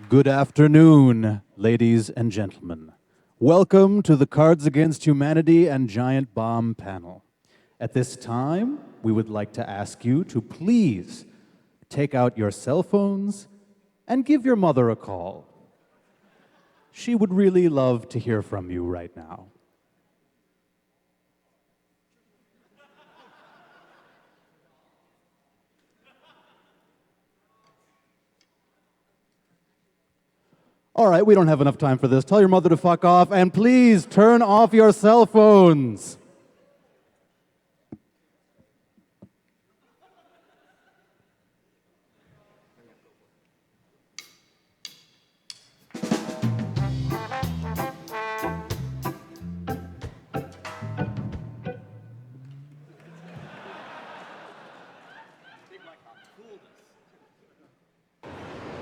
Good afternoon, ladies and gentlemen. Welcome to the Cards Against Humanity and Giant Bomb panel. At this time, we would like to ask you to please take out your cell phones and give your mother a call. She would really love to hear from you right now. All right, we don't have enough time for this. Tell your mother to fuck off, and please turn off your cell phones.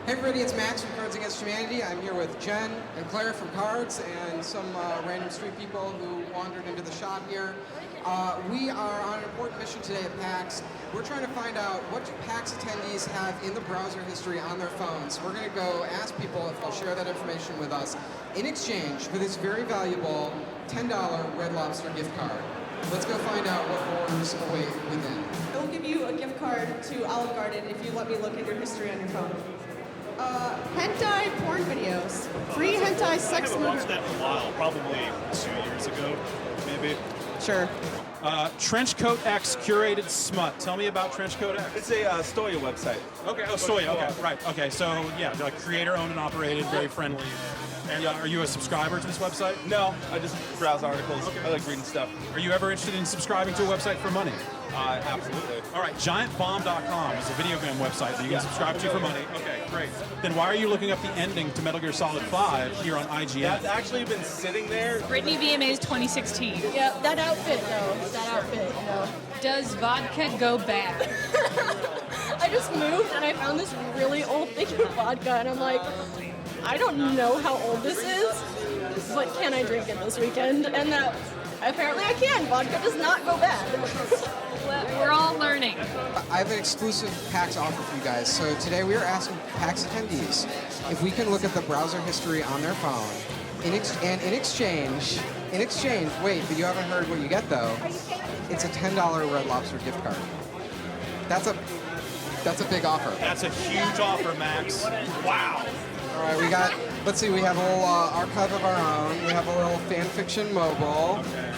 Hey everybody, it's Max from Cards Against Humanity. I'm here with Jen and Claire from Cards and some random street people who wandered into the shop here. We are on an important mission today at PAX. We're trying to find out what do PAX attendees have in the browser history on their phones. We're going to go ask people if they'll share that information with us in exchange for this very valuable $10 Red Lobster gift card. Let's go find out what horrors await within. I will give you a gift card to Olive Garden if you let me look at your history on your phone. Hentai porn videos. Free hentai sex movies. I haven't watched that in a while, probably 2 years ago, maybe. Sure. Trenchcoat X curated smut. Tell me about Trenchcoat X. It's a Stoya website. Okay, oh, Stoya, okay, right. Okay, so yeah, like creator owned and operated, very friendly. And are you a subscriber to this website? No, I just browse articles. Okay. I like reading stuff. Are you ever interested in subscribing to a website for money? Absolutely. All right, giantbomb.com is a video game website that you can subscribe to for money. Okay, great. Then why are you looking up the ending to Metal Gear Solid 5 here on IGN? That's actually been sitting there. Britney VMAs 2016. Yeah, that outfit though. That outfit, you know. Does vodka go bad? I just moved and I found this really old thing of vodka and I'm like, I don't know how old this is, but can I drink it this weekend? And that apparently I can. Vodka does not go bad. We're all learning. I have an exclusive PAX offer for you guys. So today we are asking PAX attendees if we can look at the browser history on their phone. In exchange, wait, but you haven't heard what you get though. It's a $10 Red Lobster gift card. That's a big offer. That's a huge offer, Max. Wow. All right, let's see, we have a little archive of our own. We have a little fan fiction mobile. Okay.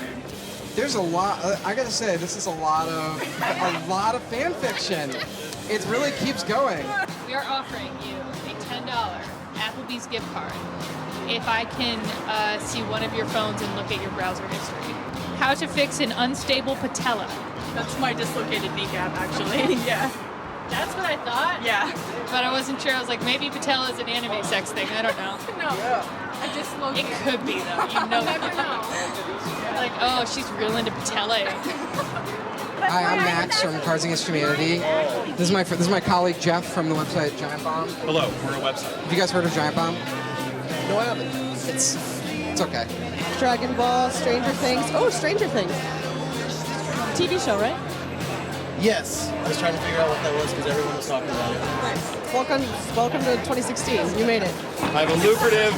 There's a lot, I gotta say, this is a lot of fan fiction. It really keeps going. We are offering you a $10 Applebee's gift card if I can see one of your phones and look at your browser history. How to fix an unstable patella. That's my dislocated kneecap, actually. Yeah. That's what I thought. Yeah. But I wasn't sure. I was like, maybe patella is an anime sex thing. I don't know. No. I dislocated. It could be though. You know. Never know. Like, oh, she's real into patella. Hi, I'm Max from Cards Against Humanity. This is my colleague Jeff from the website Giant Bomb. Hello, we're a website. Have you guys heard of Giant Bomb? No, I haven't. It's okay. Dragon Ball, Stranger Things. Oh, Stranger Things. TV show, right? Yes. I was trying to figure out what that was because everyone was talking about it. Nice. Welcome to 2016. You made it. I have a lucrative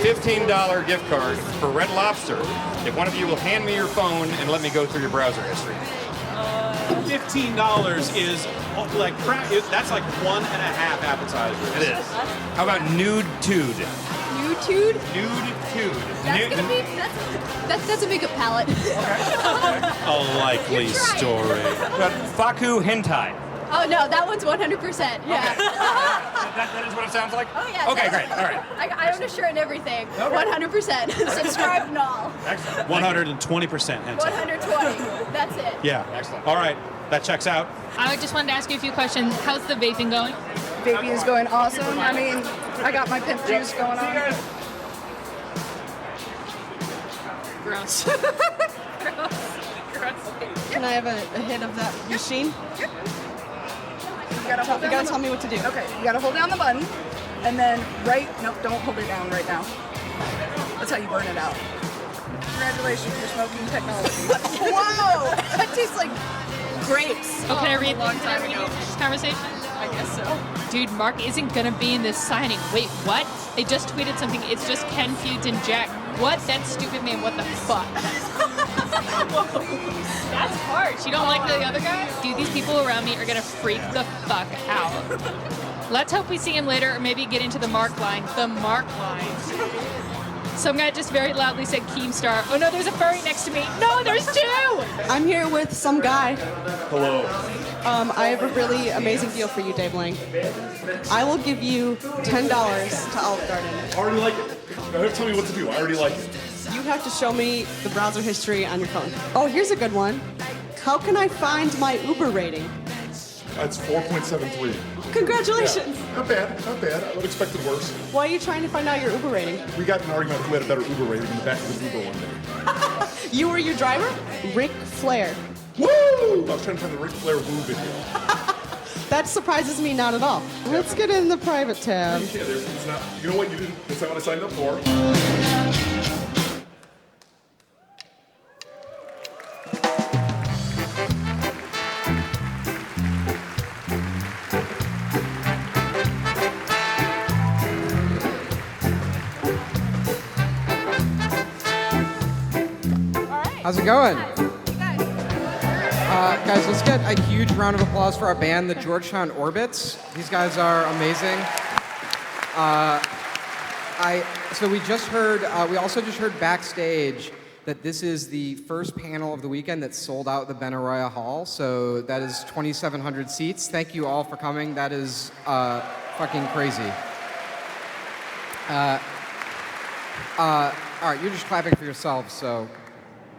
$15 gift card for Red Lobster. If one of you will hand me your phone and let me go through your browser history. $15 is like that's like 1.5 appetizers. It is. How about nude-tude? YouTube? Nude-tude. That's gonna be, that's a big palette. A likely story. But Faku Hentai. Oh no, that one's 100%. Yeah. That is what it sounds like? Oh yeah. Okay, great. All right. I own a shirt and everything. 100%. Subscribe and all. Excellent. 120% hentai. 120. That's it. Yeah. Excellent. All right, that checks out. I just wanted to ask you a few questions. How's the vaping going? Vaping is going awesome. I mean, I got my pimp juice going on. Gross. Can I have a hit of that machine? You gotta Tell me what to do. Okay, you gotta hold down the button, and then nope, don't hold it down right now. That's how you burn it out. Congratulations, you're smoking technology. Whoa! That tastes like grapes. Oh, can I read long time ago. this conversation? I guess so. Dude, Mark isn't gonna be in this signing. Wait, what? They just tweeted something. It's just Ken Feuds and Jack. What? That stupid man. What the fuck? That's harsh. You don't like the other guy? Dude, these people around me are gonna freak the fuck out. Let's hope we see him later, or maybe get into the Mark line. The Mark line. Some guy just very loudly said Keemstar. Oh no, there's a furry next to me. No, there's two! I'm here with some guy. Hello. I have a really amazing deal for you, Dave Lang. I will give you $10 to Olive Garden. I already like it. Don't tell me what to do. I already like it. You have to show me the browser history on your phone. Oh, here's a good one. How can I find my Uber rating? That's 4.73. Congratulations. Yeah. Not bad. Not bad. I would expect it worse. Why are you trying to find out your Uber rating? We got in an argument who had a better Uber rating in the back of the Uber one day. You were your driver? Ric Flair. Woo! I was trying to find the Ric Flair woo video. That surprises me not at all. Let's get in the private tab. Yeah, it's not. You know what? You didn't. That's not what I signed up for. How's it going? Guys, let's get a huge round of applause for our band, the Georgetown Orbits. These guys are amazing. So we also just heard backstage that this is the first panel of the weekend that sold out the Benaroya Hall. So that is 2,700 seats. Thank you all for coming. That is fucking crazy. All right, you're just clapping for yourselves, so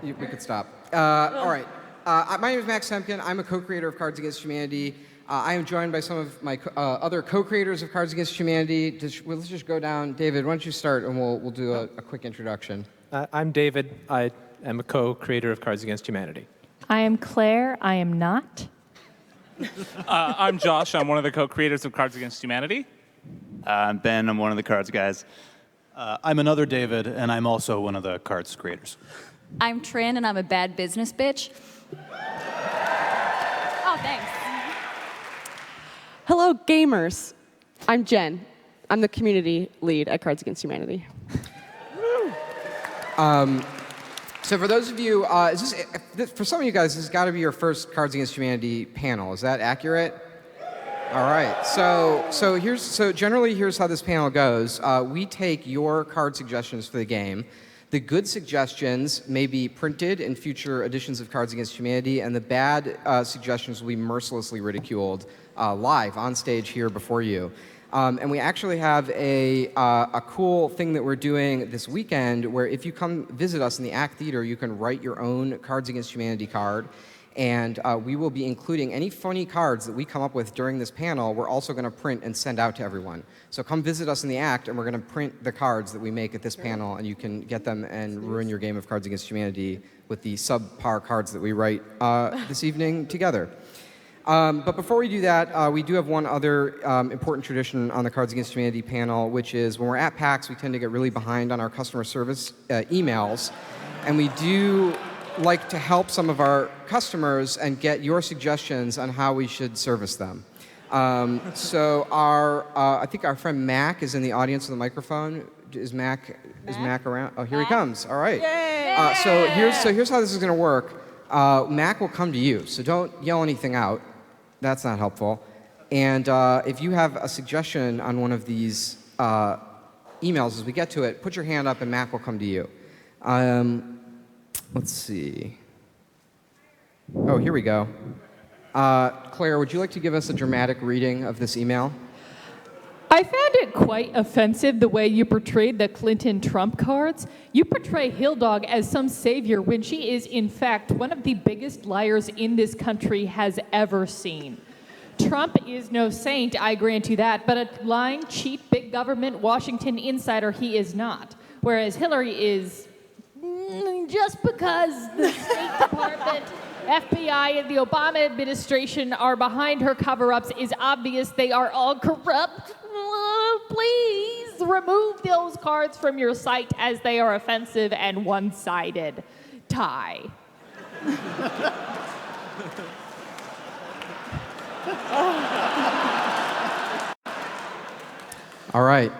we could stop. All right. My name is Max Temkin. I'm a co-creator of Cards Against Humanity. I am joined by some of my other co-creators of Cards Against Humanity. Let's just go down. David, why don't you start, and we'll do a quick introduction. I'm David. I am a co-creator of Cards Against Humanity. I am Claire. I am not. I'm Josh. I'm one of the co-creators of Cards Against Humanity. I'm Ben. I'm one of the cards guys. I'm another David, and I'm also one of the cards creators. I'm Trin, and I'm a bad business bitch. Oh, thanks. Hello, gamers. I'm Jen. I'm the community lead at Cards Against Humanity. So for those of you, for some of you guys, this has got to be your first Cards Against Humanity panel. Is that accurate? All right. So generally, here's how this panel goes. We take your card suggestions for the game. The good suggestions may be printed in future editions of Cards Against Humanity, and the bad suggestions will be mercilessly ridiculed live on stage here before you. And we actually have a cool thing that we're doing this weekend where if you come visit us in the ACT Theater, you can write your own Cards Against Humanity card. And we will be including any funny cards that we come up with during this panel. We're also going to print and send out to everyone. So come visit us in the ACT, and we're going to print the cards that we make at this panel, and you can get them and ruin your game of Cards Against Humanity with the subpar cards that we write this evening together. But before we do that, we do have one other important tradition on the Cards Against Humanity panel, which is when we're at PAX, we tend to get really behind on our customer service emails, and we do like to help some of our customers and get your suggestions on how we should service them. So I think our friend Mac is in the audience with the microphone. Is Mac around? Oh, here he comes. All right. So here's how this is going to work. Mac will come to you, so don't yell anything out. That's not helpful. And if you have a suggestion on one of these emails as we get to it, put your hand up and Mac will come to you. Let's see. Oh, here we go. Claire, would you like to give us a dramatic reading of this email? I found it quite offensive the way you portrayed the Clinton-Trump cards. You portray Hilldog as some savior when she is, in fact, one of the biggest liars in this country has ever seen. Trump is no saint, I grant you that, but a lying, cheap, big government Washington insider he is not. Whereas Hillary is just because the State Department, FBI, and the Obama administration are behind her cover-ups is obvious they are all corrupt. Please remove those cards from your site as they are offensive and one-sided. Tie. All right.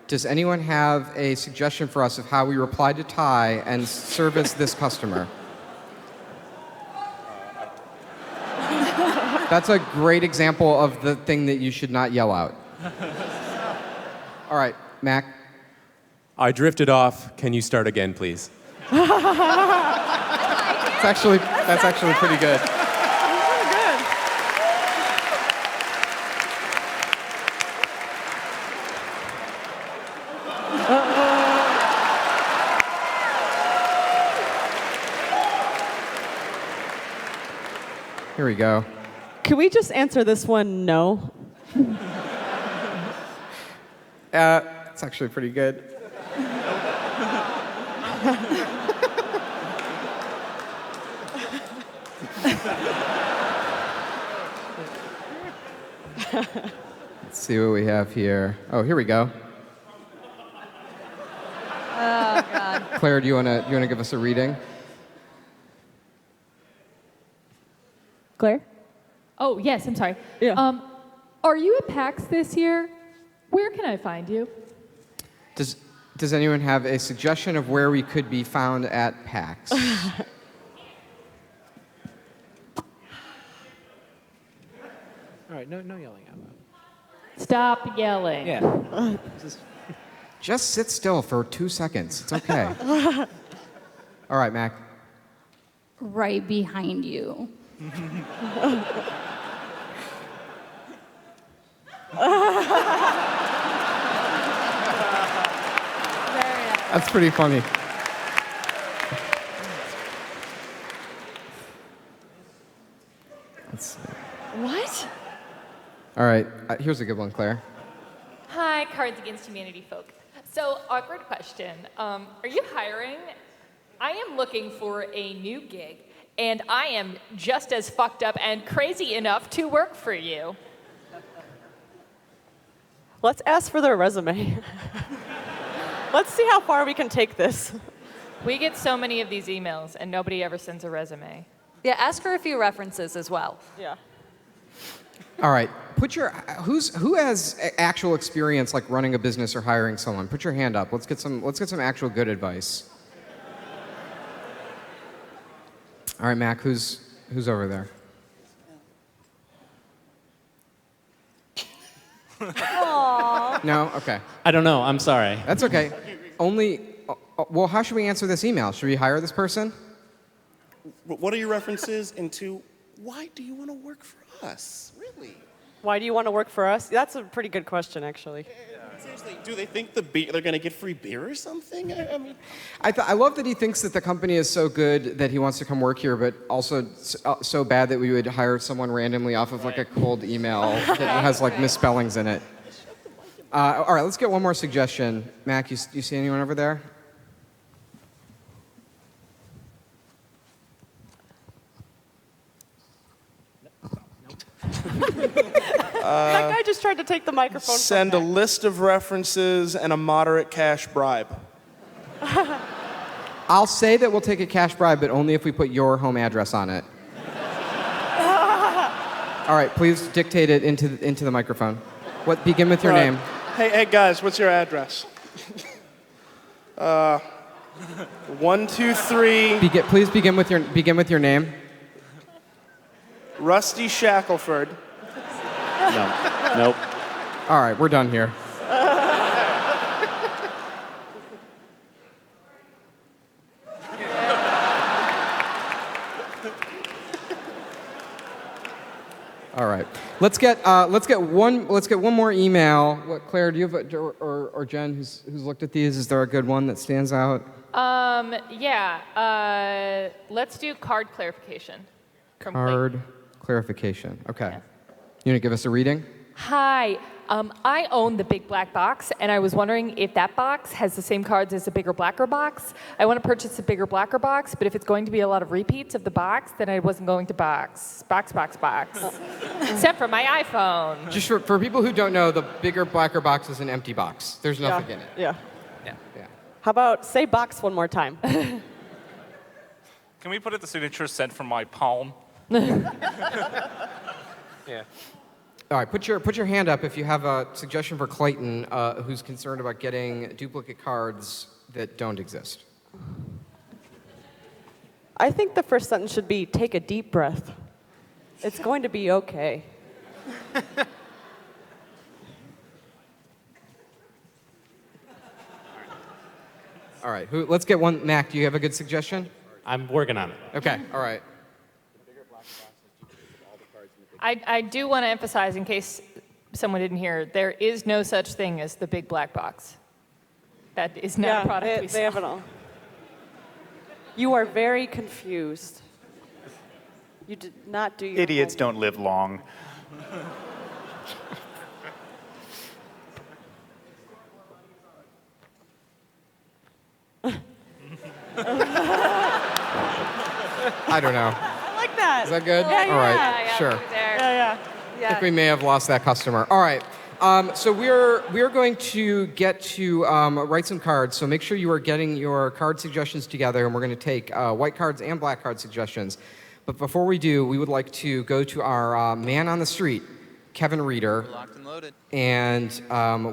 Does anyone have a suggestion for us of how we reply to Ty and service this customer? That's a great example of the thing that you should not yell out. All right, Mac. I drifted off. Can you start again, please? That's actually pretty good. Here we go. Can we just answer this one no? It's actually pretty good. Let's see what we have here. Oh, here we go. Oh, God. Claire, do you wanna give us a reading? Claire? Oh, yes, I'm sorry. Yeah. Are you at PAX this year? Where can I find you? Does anyone have a suggestion of where we could be found at PAX? All right, no yelling out loud. Stop yelling. Yeah. Just sit still for 2 seconds. It's okay. All right, Mac. Right behind you. That's pretty funny. Here's a good one, Claire. Hi, Cards Against Humanity folk. So, awkward question. Are you hiring? I am looking for a new gig, and I am just as fucked up and crazy enough to work for you. Let's ask for their resume. Let's see how far we can take this. We get so many of these emails, and nobody ever sends a resume. Yeah, ask for a few references as well. Yeah. All right, who has actual experience like running a business or hiring someone? Put your hand up. Let's get some actual good advice. All right, Mac, who's over there? Aww. No? Okay. I don't know. I'm sorry. That's okay. Well, how should we answer this email? Should we hire this person? What are your references into why do you want to work for us? Really? Why do you want to work for us? That's a pretty good question, actually. Seriously, do they think they're going to get free beer or something? I mean, I love that he thinks that the company is so good that he wants to come work here, but also so bad that we would hire someone randomly off of like a cold email that has like misspellings in it. All right, let's get one more suggestion. Mac, you see anyone over there? That guy just tried to take the microphone. Send a list of references and a moderate cash bribe. I'll say that we'll take a cash bribe, but only if we put your home address on it. All right, please dictate it into the microphone. Begin with your name. Hey guys, what's your address? 123. Please begin with your name. Rusty Shackelford. No. Nope. All right, we're done here. All right, let's get one more email. What, Claire? Do you have or Jen, who's looked at these? Is there a good one that stands out? Yeah. Let's do card clarification. Card clarification. Okay. You want to give us a reading? Hi. I own the big black box, and I was wondering if that box has the same cards as the bigger blacker box. I want to purchase the bigger blacker box, but if it's going to be a lot of repeats of the box, then I wasn't going to box. Except for my iPhone. Just for people who don't know, the bigger blacker box is an empty box. There's nothing in it. Yeah. How about say box one more time? Can we put it the signature sent from my palm? Yeah. All right, put your hand up if you have a suggestion for Clayton, who's concerned about getting duplicate cards that don't exist. I think the first sentence should be, take a deep breath. It's going to be okay. All right, let's get one. Mac, do you have a good suggestion? I'm working on it. Okay, all right. I do want to emphasize, in case someone didn't hear, there is no such thing as the big black box. That is not a product we they have it all. You are very confused. You did not do your Idiots homework. don't live long. I don't know. I like that. Is that good? Yeah, all right, yeah, sure. Yeah. I think we may have lost that customer. All right. So we're going to get to write some cards. So make sure you are getting your card suggestions together, and we're going to take white cards and black card suggestions. But before we do, we would like to go to our man on the street, Kevin Reeder. We're locked and loaded. And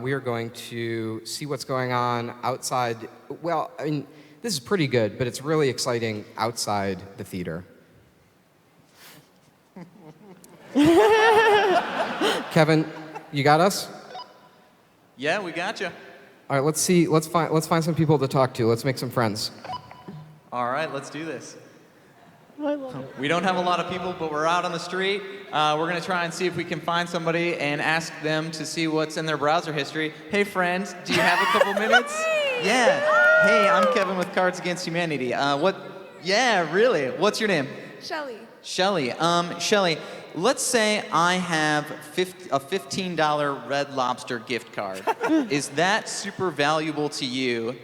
we are going to see what's going on outside. Well, I mean, this is pretty good, but it's really exciting outside the theater. Kevin, you got us? Yeah, we got you. All right, let's see. Let's find some people to talk to. Let's make some friends. All right, let's do this. I love it. We don't have a lot of people, but we're out on the street. We're going to try and see if we can find somebody and ask them to see what's in their browser history. Hey, friend, do you have a couple minutes? Yeah. Hey, I'm Kevin with Cards Against Humanity. Yeah, really. What's your name? Shelly. Shelly. Shelly, let's say I have a $15 Red Lobster gift card. Is that super valuable to you?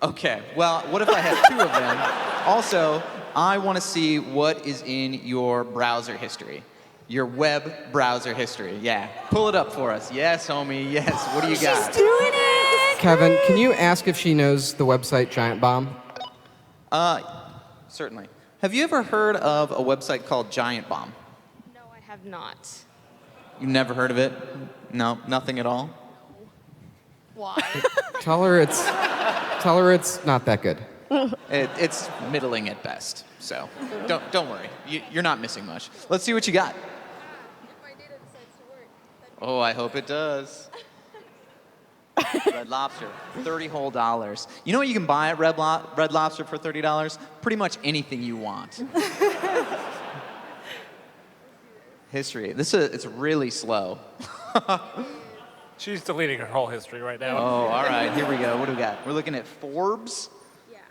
Okay, well, what if I have 2 of them? Also, I want to see what is in your browser history. Your web browser history, yeah. Pull it up for us. Yes, homie, yes. What do you got? She's doing it! Kevin, can you ask if she knows the website Giant Bomb? Certainly. Have you ever heard of a website called Giant Bomb? No, I have not. You've never heard of it? No, nothing at all? Why? Tell her it's not that good. It's middling at best, so don't worry. You're not missing much. Let's see what you got. Oh, I hope it does. Red Lobster, $30 whole. You know what you can buy at Red Lobster for $30? Pretty much anything you want. History. It's really slow. She's deleting her whole history right now. Oh, all right. Here we go. What do we got? We're looking at Forbes. Yeah.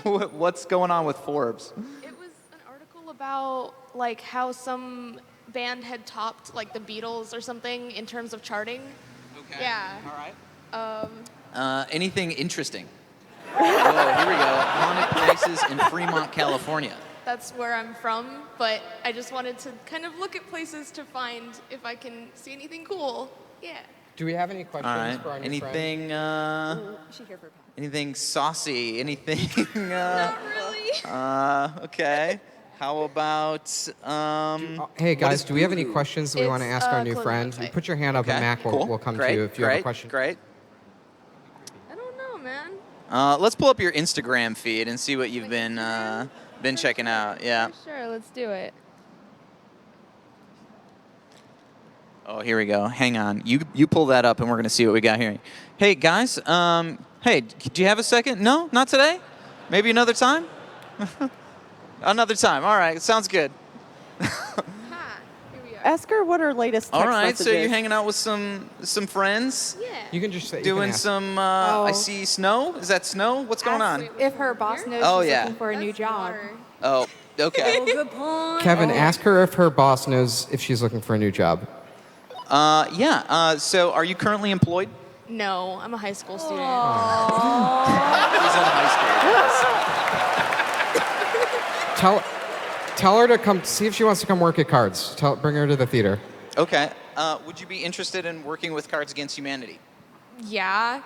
What's going on with Forbes? It was an article about like how some band had topped like the Beatles or something in terms of charting. Okay. Yeah. All right. Anything interesting? Oh, here we go. Haunted places in Fremont, California. That's where I'm from, but I just wanted to kind of look at places to find if I can see anything cool. Yeah. Do we have any questions All right. for our new Anything? friend? Anything saucy? Anything? Not really. Okay. How about? Hey what guys, is do we have any Voodoo? questions we want to ask our new friend? Put your hand up and Mac will come Great. to you if you have a question. Great. I don't know, man. Let's pull up your Instagram feed and see what you've been checking out. Yeah. Sure, let's do it. Oh, here we go. Hang on. You pull that up and we're gonna see what we got here. Hey guys. Hey, do you have a second? No, not today. Maybe another time. Another time. All right. Sounds good. Ask her what her latest text All right. message So you're is. hanging out with some friends. Yeah. You can just say. you Doing can ask. some. Oh. I see snow. Is that snow? What's going on? If her boss knows Oh, she's yeah. looking for a new job. Oh. Okay. Good point. Kevin, ask her if her boss knows if she's looking for a new job. Yeah. So are you currently employed? No, I'm a high school student. She's in high school. Tell her to come see if she wants to come work at Cards. Bring her to the theater. Okay. Would you be interested in working with Cards Against Humanity? Yeah.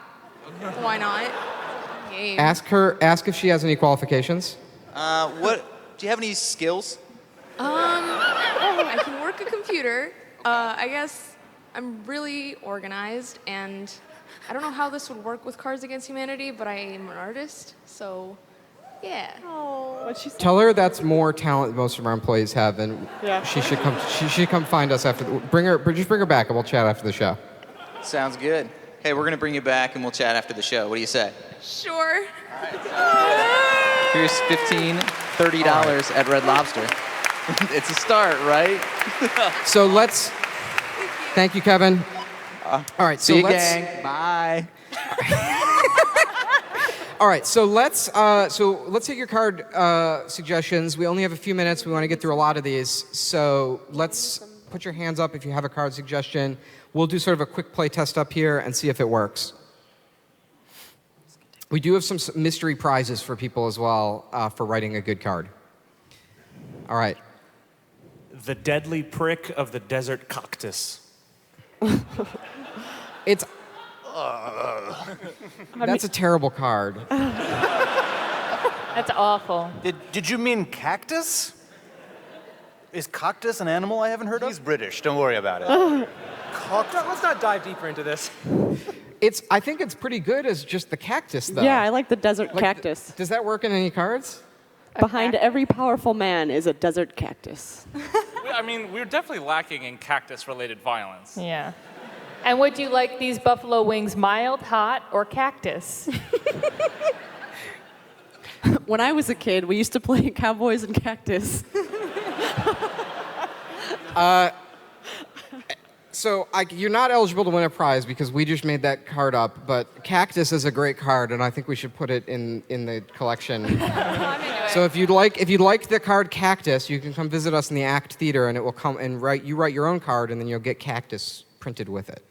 Why not? Game. Ask if she has any qualifications. What? Do you have any skills? I can work a computer. I guess I'm really organized, and I don't know how this would work with Cards Against Humanity, but I am an artist, so yeah. What'd she say? Tell her that's more talent than most of our employees have, and Yeah. she should come. She should come find us after. Just bring her back, and we'll chat after the show. Sounds good. Hey, we're gonna bring you back and we'll chat after the show. What do you say? Sure. Here's $15, $30 at Red Lobster. It's a start, right? So let's. Thank you, Kevin. All right. See so you, let's. gang. Bye. All right, so let's take your card suggestions. We only have a few minutes. We want to get through a lot of these. So let's put your hands up if you have a card suggestion. We'll do sort of a quick play test up here and see if it works. We do have some mystery prizes for people as well for writing a good card. All right. The deadly prick of the desert cactus. It's. That's a terrible card. That's awful. Did you mean cactus? Is cactus an animal I haven't heard of? He's British. Don't worry about it. Let's not dive deeper into this. I think it's pretty good as just the cactus, though. Yeah, I like the desert cactus. Does that work in any cards? Behind every powerful man is a desert cactus. I mean, we're definitely lacking in cactus-related violence. Yeah. And would you like these buffalo wings mild, hot, or cactus? When I was a kid, we used to play cowboys and cactus. So you're not eligible to win a prize because we just made that card up. But Cactus is a great card, and I think we should put it in the collection. So if you'd like the card Cactus, you can come visit us in the ACT Theater, and it will come and write your own card, and then you'll get Cactus printed with it.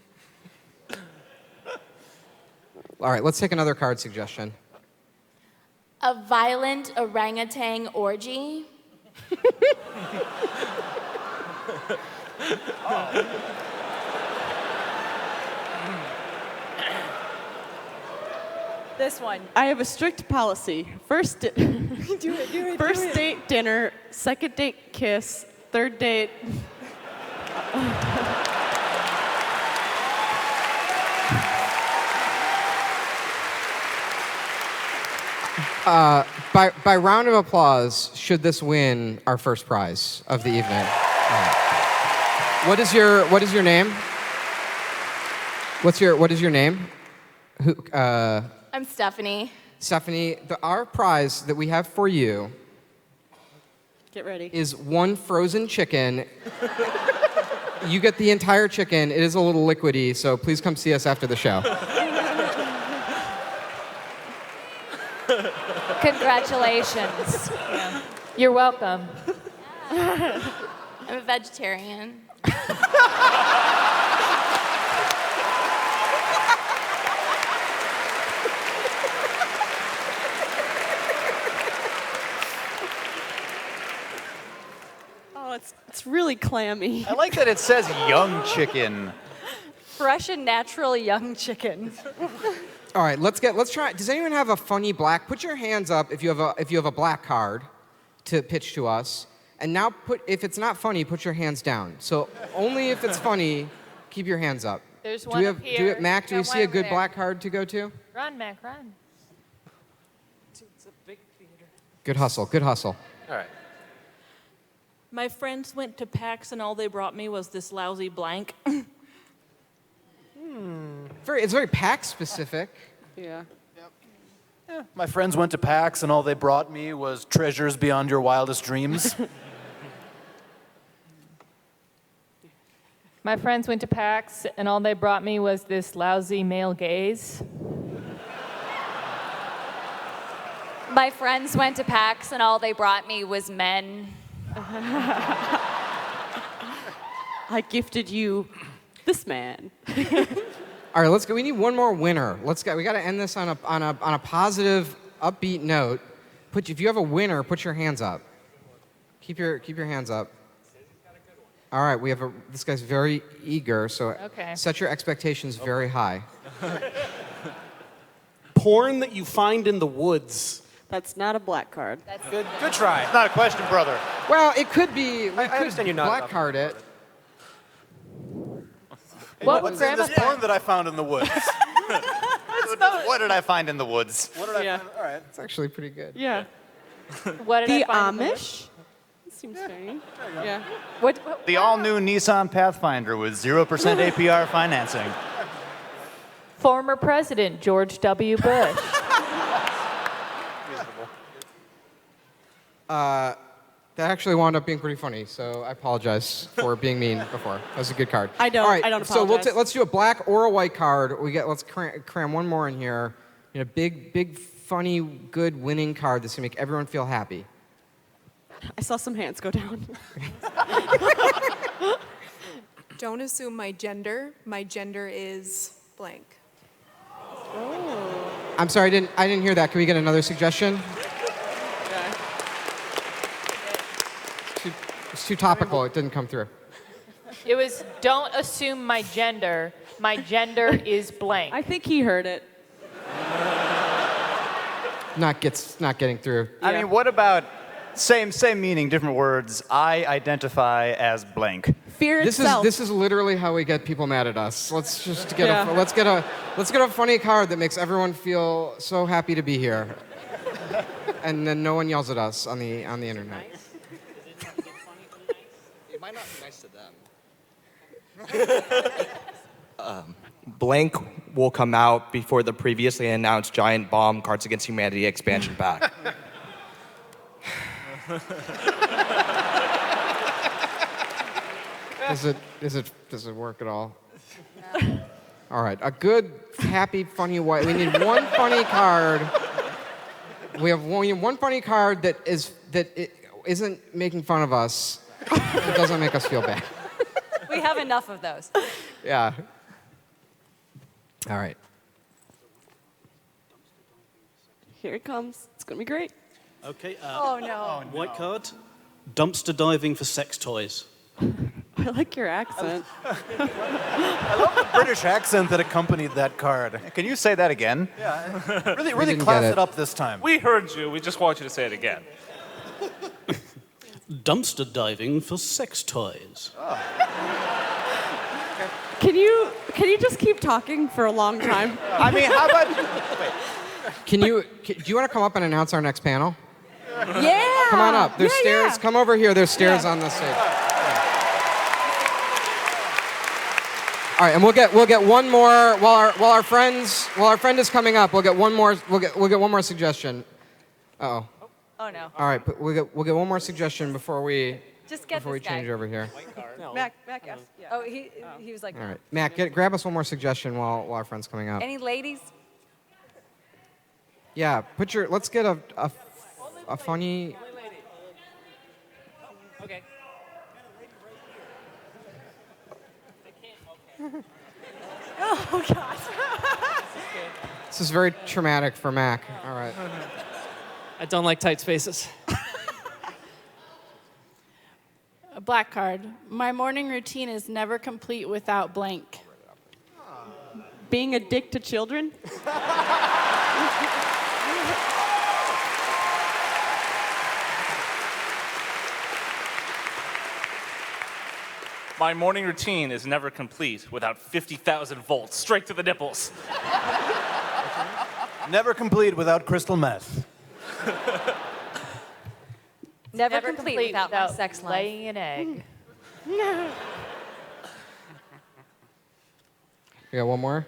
All right, let's take another card suggestion. A violent orangutan orgy. This one. I have a strict policy. First date, dinner. Second date, kiss. Third date. By round of applause, should this win our first prize of the evening? What is your name? What is your name? Who? I'm Stephanie. Stephanie, our prize that we have for you Get ready. is one frozen chicken. You get the entire chicken. It is a little liquidy, so please come see us after the show. Congratulations. You're welcome. I'm a vegetarian. Oh, it's really clammy. I like that it says young chicken. Fresh and natural young chicken. All right, let's try. Does anyone have a funny black? Put your hands up if you have a black card to pitch to us. And now if it's not funny, put your hands down. So only if it's funny, keep your hands up. There's one up here. Mac, do you Got see one a good over there. black card to go to? Run, Mac, run. It's a big theater. Good hustle, good hustle. All right. My friends went to PAX and all they brought me was this lousy blank. It's very PAX specific. Yeah. My friends went to PAX and all they brought me was treasures beyond your wildest dreams. My friends went to PAX, and all they brought me was this lousy male gaze. My friends went to PAX and all they brought me was men. I gifted you this man. All right, let's go. We need one more winner. We got to end this on a positive, upbeat note. If you have a winner, put your hands up. Keep your hands up. All right, this guy's very eager, so Okay. set your expectations very high. Porn that you find in the woods. That's not a black card. Good try. It's not a question, brother. Well, it could be. We I could understand you're not black up. card it. What's in this porn that I found in the woods? What did I find in the woods? What did I find? All right. It's actually pretty good. Yeah. What did The I find in the Amish? Seems strange. Yeah. The all-new Nissan Pathfinder with 0% APR financing. Former President George W. Bush. That actually wound up being pretty funny, so I apologize for being mean before. That was a good card. I don't All right, apologize. So let's do a black or a white card. Let's cram one more in here. Big, funny, good winning card that's gonna make everyone feel happy. I saw some hands go down. Don't assume my gender. My gender is blank. I'm sorry, I didn't hear that. Can we get another suggestion? It's too topical. It didn't come through. It was, don't assume my gender. My gender is blank. I think he heard it. Not getting through. I mean, what about same meaning, different words? I identify as blank. Fear This itself. is literally how we get people mad at us. Let's just get let's get a funny card that makes everyone feel so happy to be here, and then no one yells at us on the internet. It might not be nice to them. Blank will come out before the previously announced Giant Bomb Cards Against Humanity expansion pack. Does it work at all? All right, a good, happy, funny white. We need one funny card. We need one funny card that isn't making fun of us. It doesn't make us feel bad. We have enough of those. Yeah. All right. Here it comes. It's going to be great. Okay. Oh, no. White card. Dumpster diving for sex toys. I like your accent. I love the British accent that accompanied that card. Can you say that again? Yeah. Really class it up this time. We heard you. We just want you to say it again. Dumpster diving for sex toys. Oh. Can you just keep talking for a long time? I mean, how about... Do you want to come up and announce our next panel? Yeah. Come on up. There's stairs. Yeah. Come over here. There's stairs on the stage. All right, and we'll get one more while our friend is coming up. We'll get one more suggestion. Uh-oh. Oh no. All right, but we'll get one more suggestion before we change over here. No. Mac yes. Yeah. Oh, he was like. All right, Matt, grab us one more suggestion while our friend's coming up. Any ladies? Yeah, let's get a funny. Okay. Oh gosh. This is very traumatic for Mac. All right. I don't like tight spaces. A black card. My morning routine is never complete without blank. Being a dick to children? My morning routine is never complete without 50,000 volts straight to the nipples. Never complete without crystal meth. Never complete without my sex life. laying an egg. You got one more?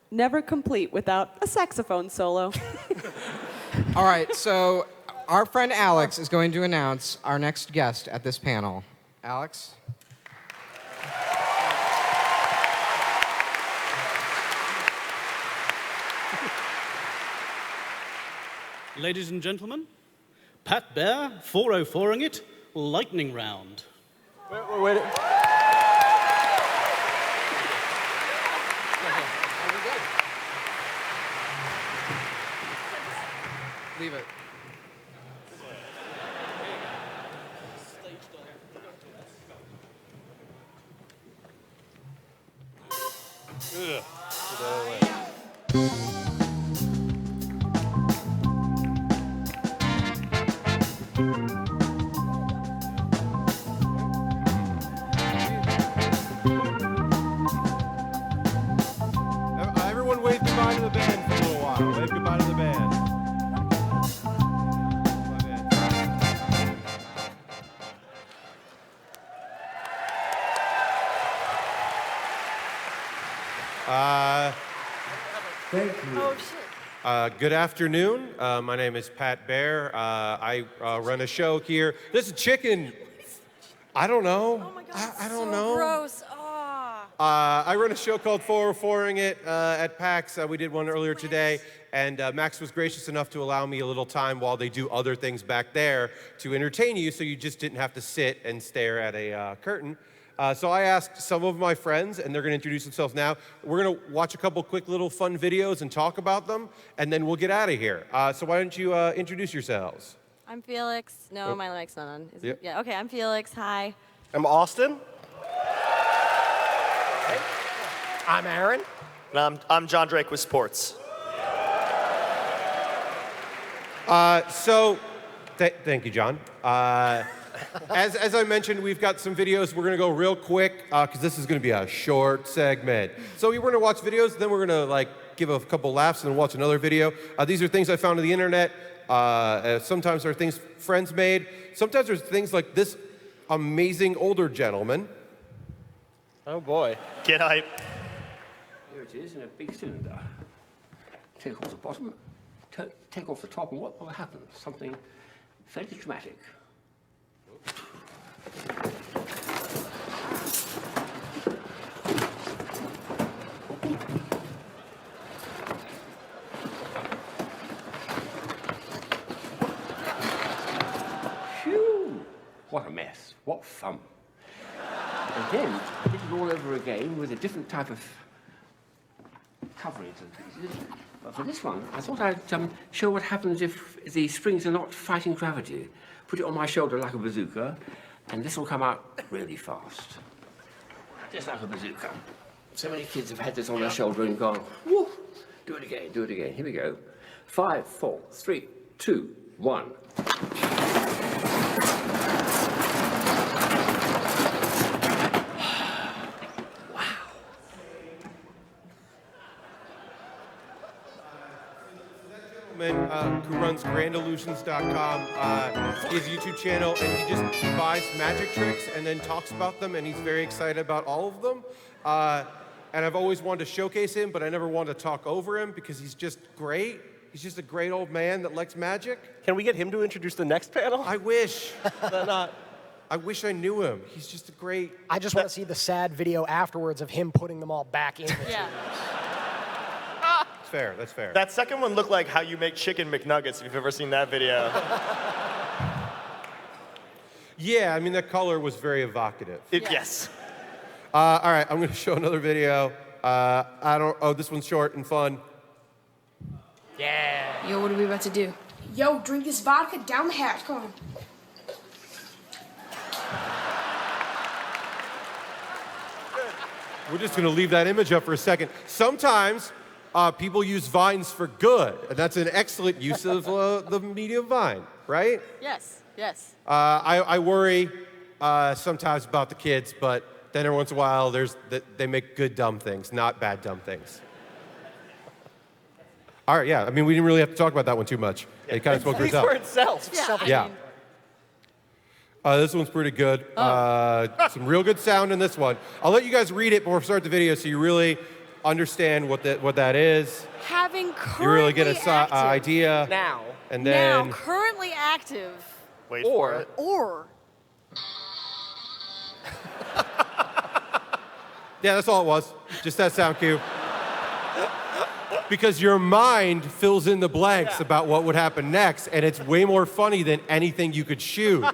Never complete without a saxophone solo. All right, so our friend Alex is going to announce our next guest at this panel. Alex? Ladies and gentlemen, Pat Bear, 404ing it, lightning round. Wait. Leave it. Everyone wave goodbye to the band for a little while. Wave goodbye to the band. Thank you. Oh shit. Good afternoon. My name is Pat Bear. I run a show here. This is chicken. I don't know. Oh my god. I don't so know. Gross. Oh. I run a show called 404ing it at PAX. We did one earlier today, and Max was gracious enough to allow me a little time while they do other things back there to entertain you, so you just didn't have to sit and stare at a curtain. So I asked some of my friends, and they're going to introduce themselves now. We're going to watch a couple quick little fun videos and talk about them, and then we'll get out of here. So why don't you introduce yourselves? I'm Felix. No, Oh. my mic's not on. Is Yep. it? Yeah, okay, I'm Felix. Hi. I'm Austin. I'm Aaron. And I'm John Drake with sports. Thank you, John. As I mentioned, we've got some videos. We're going to go real quick because this is going to be a short segment. So we're going to watch videos, then we're going to give a couple laughs and then watch another video. These are things I found on the internet. Sometimes they're things friends made. Sometimes there's things like this amazing older gentleman. Oh boy. Get hype. Here it is in a big cylinder. Take off the bottom, take off the top, and what will happen? Something fairly dramatic. What fun. And then I did it all over again with a different type of coverage and pieces. But for this one, I thought I'd show what happens if the springs are not fighting gravity. Put it on my shoulder like a bazooka, and this will come out really fast. Just like a bazooka. So many kids have had this on their shoulder and gone, whoo, do it again, do it again. Here we go. 5, 4, 3, 2, 1. Who runs grandillusions.com, his YouTube channel, and he just buys magic tricks and then talks about them, and he's very excited about all of them. And I've always wanted to showcase him, but I never wanted to talk over him because he's just great. He's just a great old man that likes magic. Can we get him to introduce the next panel? I wish. I wish I knew him. He's just a great... I just want to see the sad video afterwards of him putting them all back in. Yeah. That's fair, that's fair. That second one looked like how you make chicken McNuggets, if you've ever seen that video. Yeah, I mean, that color was very evocative. Yes. All right, I'm going to show another video. This one's short and fun. Yeah. Yo, what are we about to do? Yo, drink this vodka down the hatch. Come on. We're just going to leave that image up for a second. Sometimes people use Vines for good, and that's an excellent use of the medium Vine, right? Yes, yes. I worry sometimes about the kids, but then every once in a while they make good dumb things, not bad dumb things. All right, yeah. I mean, we didn't really have to talk about that one too much. It kind of spoke for itself. for itself. Yeah. This one's pretty good. Some real good sound in this one. I'll let you guys read it before we start the video so you really understand what that is. Having currently You really get an idea. Now. And then... Now, currently active. Wait for it. Or. Yeah, that's all it was. Just that sound cue. Because your mind fills in the blanks about what would happen next, and it's way more funny than anything you could shoot.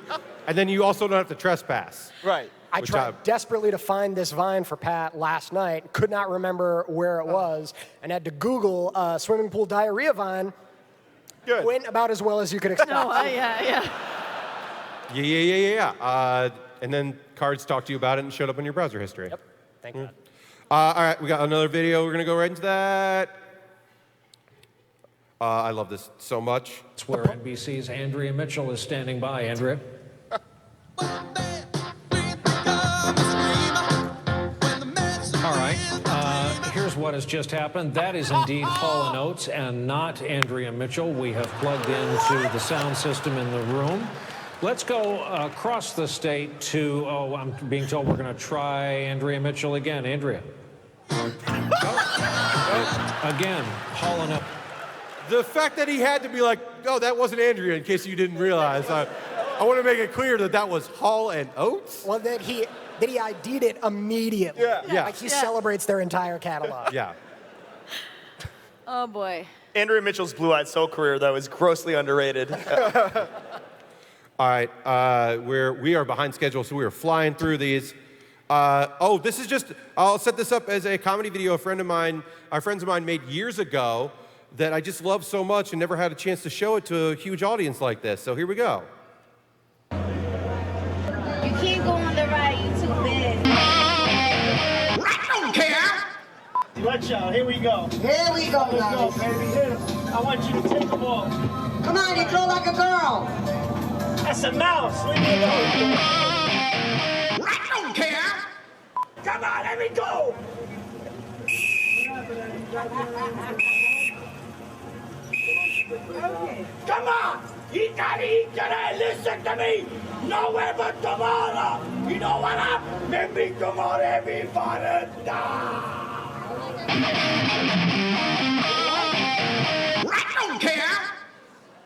And then you also don't have to trespass. Right. I tried desperately to find this Vine for Pat last night, could not remember where it was, and had to Google swimming pool diarrhea Vine. Good. Went about as well as you could expect. Yeah. Yeah. And then Cards talked to you about it and showed up in your browser history. Yep. Thank you. All right, we got another video. We're going to go right into that. I love this so much. It's where NBC's Andrea Mitchell is standing by. Andrea? All right, here's what has just happened. That is indeed Hall & Oates and not Andrea Mitchell. We have plugged into the sound system in the room. Let's go across the state to, I'm being told we're going to try Andrea Mitchell again. Andrea. Again, Hall & Oates. The fact that he had to be like, oh, that wasn't Andrea, in case you didn't realize. I want to make it clear that was Hall & Oates. Well, that he ID'd it immediately. Yeah. Like he celebrates their entire catalog. Yeah. Oh, boy. Andrea Mitchell's blue-eyed soul career, though, is grossly underrated. All right, we are behind schedule, so we are flying through these. This is just, I'll set this up as a comedy video our friends of mine made years ago that I just love so much and never had a chance to show it to a huge audience like this. So here we go. You can't go on the right, you too big. I don't care. Watch out, here we go. Here we go, Let's guys. go, baby. Hit 'em. I want you to take them all. Come on, you throw like a girl. That's a mouse. Leave me alone. I don't care. Come on, let me go. Come on! You gotta eat today! Listen to me! Nowhere but tomorrow! You know what up? Maybe tomorrow everybody die! I don't care.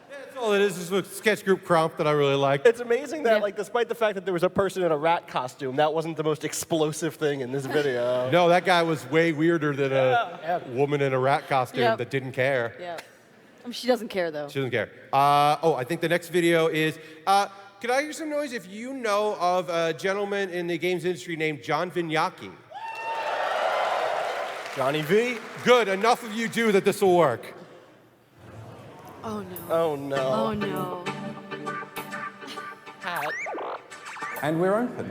That's all it is. This is a sketch group Crump that I really like. It's amazing that, like, despite the fact that there was a person in a rat costume, that wasn't the most explosive thing in this video. No, that guy was way weirder than a woman in a rat costume that didn't care. Yeah. She doesn't care, though. She doesn't care. I think the next video is, Could I hear some noise if you know of a gentleman in the games industry named John Vignacchi? Johnny V? Good, enough of you do that this will work. Oh no. Oh no. Oh no. Pat. And we're open.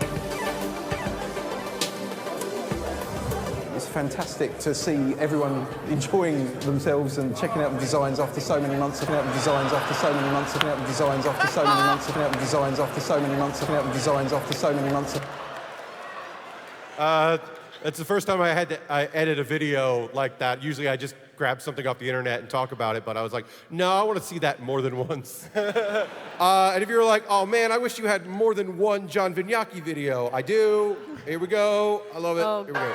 It's fantastic to see everyone enjoying themselves and checking out the designs after so many months, checking out the designs after so many months, checking out the designs after so many months, checking out the designs after so many months, checking out the designs after so many months. It's the first time I edit a video like that. Usually I just grab something off the internet and talk about it, but I was like, no, I want to see that more than once. And if you're like, oh man, I wish you had more than one John Vignacchi video, I do. Here we go. I love it. Oh. Here we go.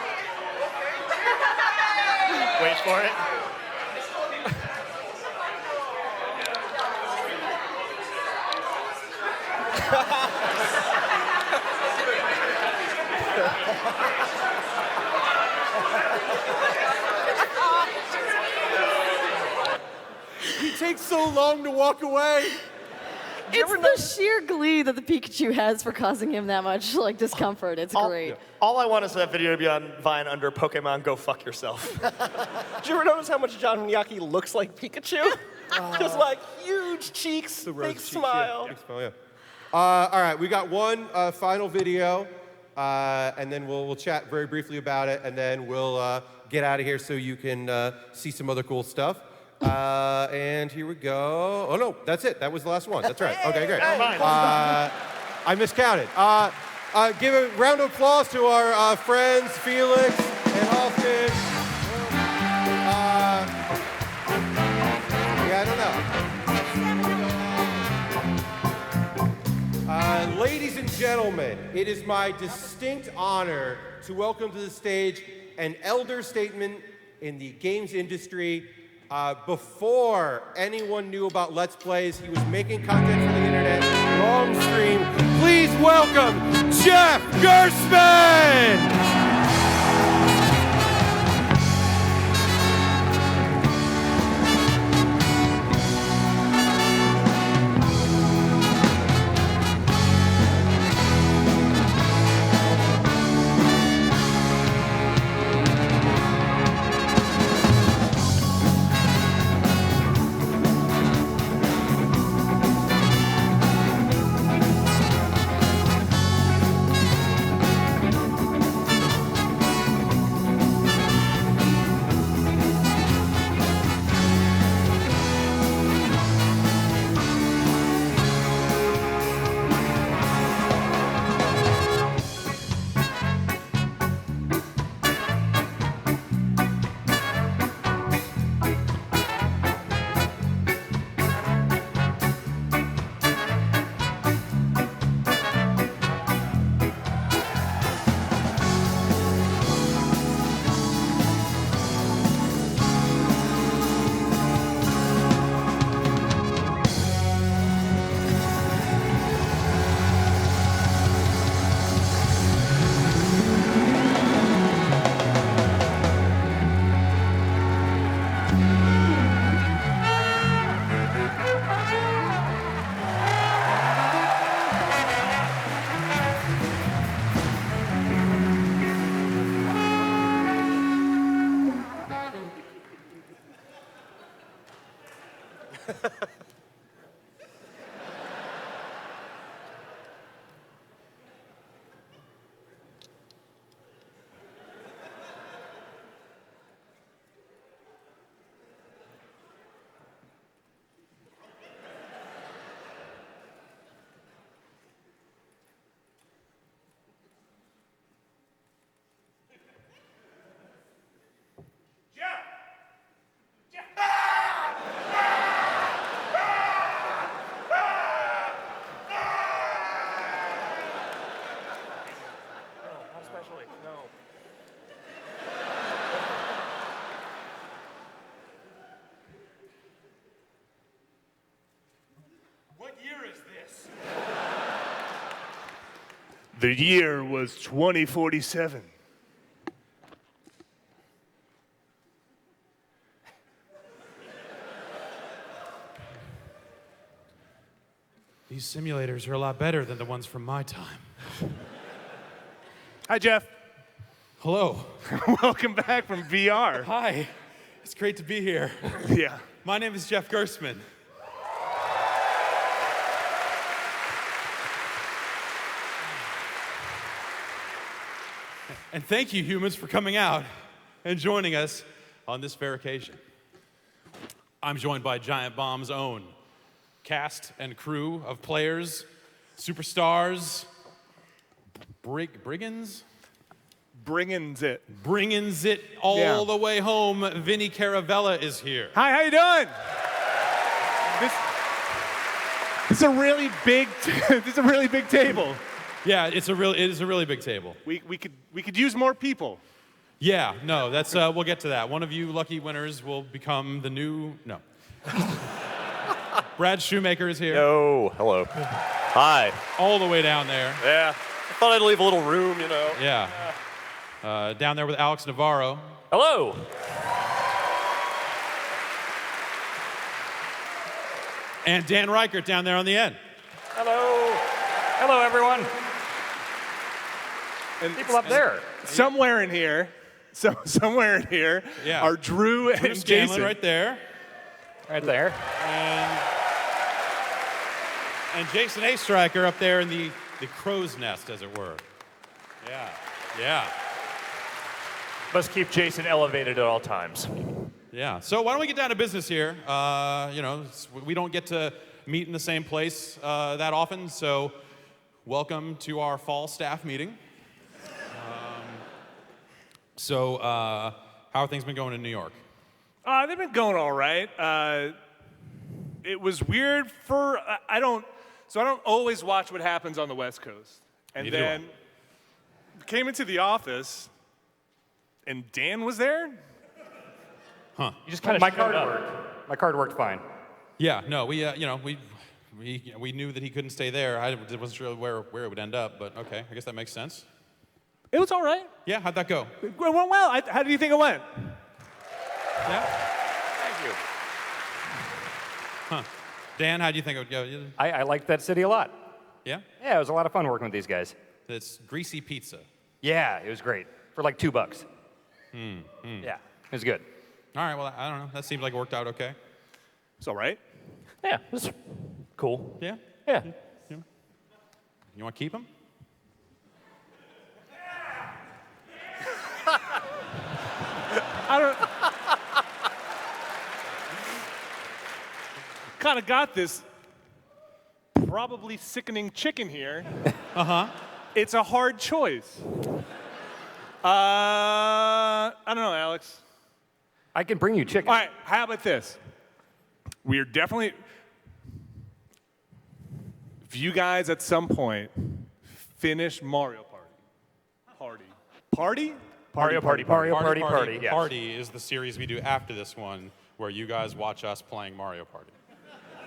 Wait for it. He takes so long to walk away. It's the sheer glee that the Pikachu has for causing him that much discomfort. It's great. All I want is that video to be on Vine under Pokemon Go Fuck Yourself. Did you ever notice how much John Vignacchi looks like Pikachu? Just huge cheeks, big smile. Yeah, big smile, yeah. All right, we got one final video, and then we'll chat very briefly about it, and then we'll get out of here so you can see some other cool stuff. And here we go. Oh no, that's it. That was the last one. That's right. Okay, great. I miscounted. Give a round of applause to our friends Felix and Austin. Yeah, I don't know. Ladies and gentlemen, it is my distinct honor to welcome to the stage an elder statesman in the games industry. Before anyone knew about Let's Plays, he was making content for the internet, long stream. Please welcome Jeff Gerstmann! The year was 2047. These simulators are a lot better than the ones from my time. Hi, Jeff. Hello. Welcome back from VR. Hi. It's great to be here. Yeah. My name is Jeff Gerstmann. And thank you, humans, for coming out and joining us on this fair occasion. I'm joined by Giant Bomb's own cast and crew of players, superstars, brigands? Bringing it. Bringing it all the way home. Vinny Caravella is here. Hi, how you doing? This is a really big. This is a really big table. Yeah, it is a really big table. We could use more people. Yeah, no, that's we'll get to that. One of you lucky winners will become the new Brad Shoemaker is here. Yo, hello. Hi. All the way down there. Yeah. I thought I'd leave a little room, you know. Yeah. Down there with Alex Navarro. Hello. And Dan Reichert down there on the end. Hello. Hello, everyone. And people up there. Somewhere in here Yeah. are Drew and Scanlon Jason. right there. Right there. And Jason A. Stryker up there in the crow's nest, as it were. Yeah. Yeah. Must keep Jason elevated at all times. Yeah. So why don't we get down to business here? We don't get to meet in the same place that often, so welcome to our fall staff meeting. How have things been going in New York? They've been going all right. It was weird for I don't always watch what happens on the West Coast, and then came into the office, and Dan was there. Huh? You just kind of my card worked. My card worked fine. Yeah. No. We knew that he couldn't stay there. I wasn't sure where it would end up, but okay. I guess that makes sense. It was all right. Yeah. How'd that go? It went well. How do you think it went? Yeah. Thank you. Huh. Dan, how do you think it would go? I liked that city a lot. Yeah? Yeah, it was a lot of fun working with these guys. It's greasy pizza. Yeah, it was great. For like $2. Yeah. Yeah, it was good. All right, well, I don't know. That seems like it worked out okay. It's all right. Yeah, it was cool. Yeah? Yeah. You want to keep him? I don't. Kind of got this probably sickening chicken here. It's a hard choice. I don't know, Alex. I can bring you chicken. All right, how about this? We are definitely. If you guys at some point finish Mario Party. Mario Party, yes. Party is the series we do after this one, where you guys watch us playing Mario Party.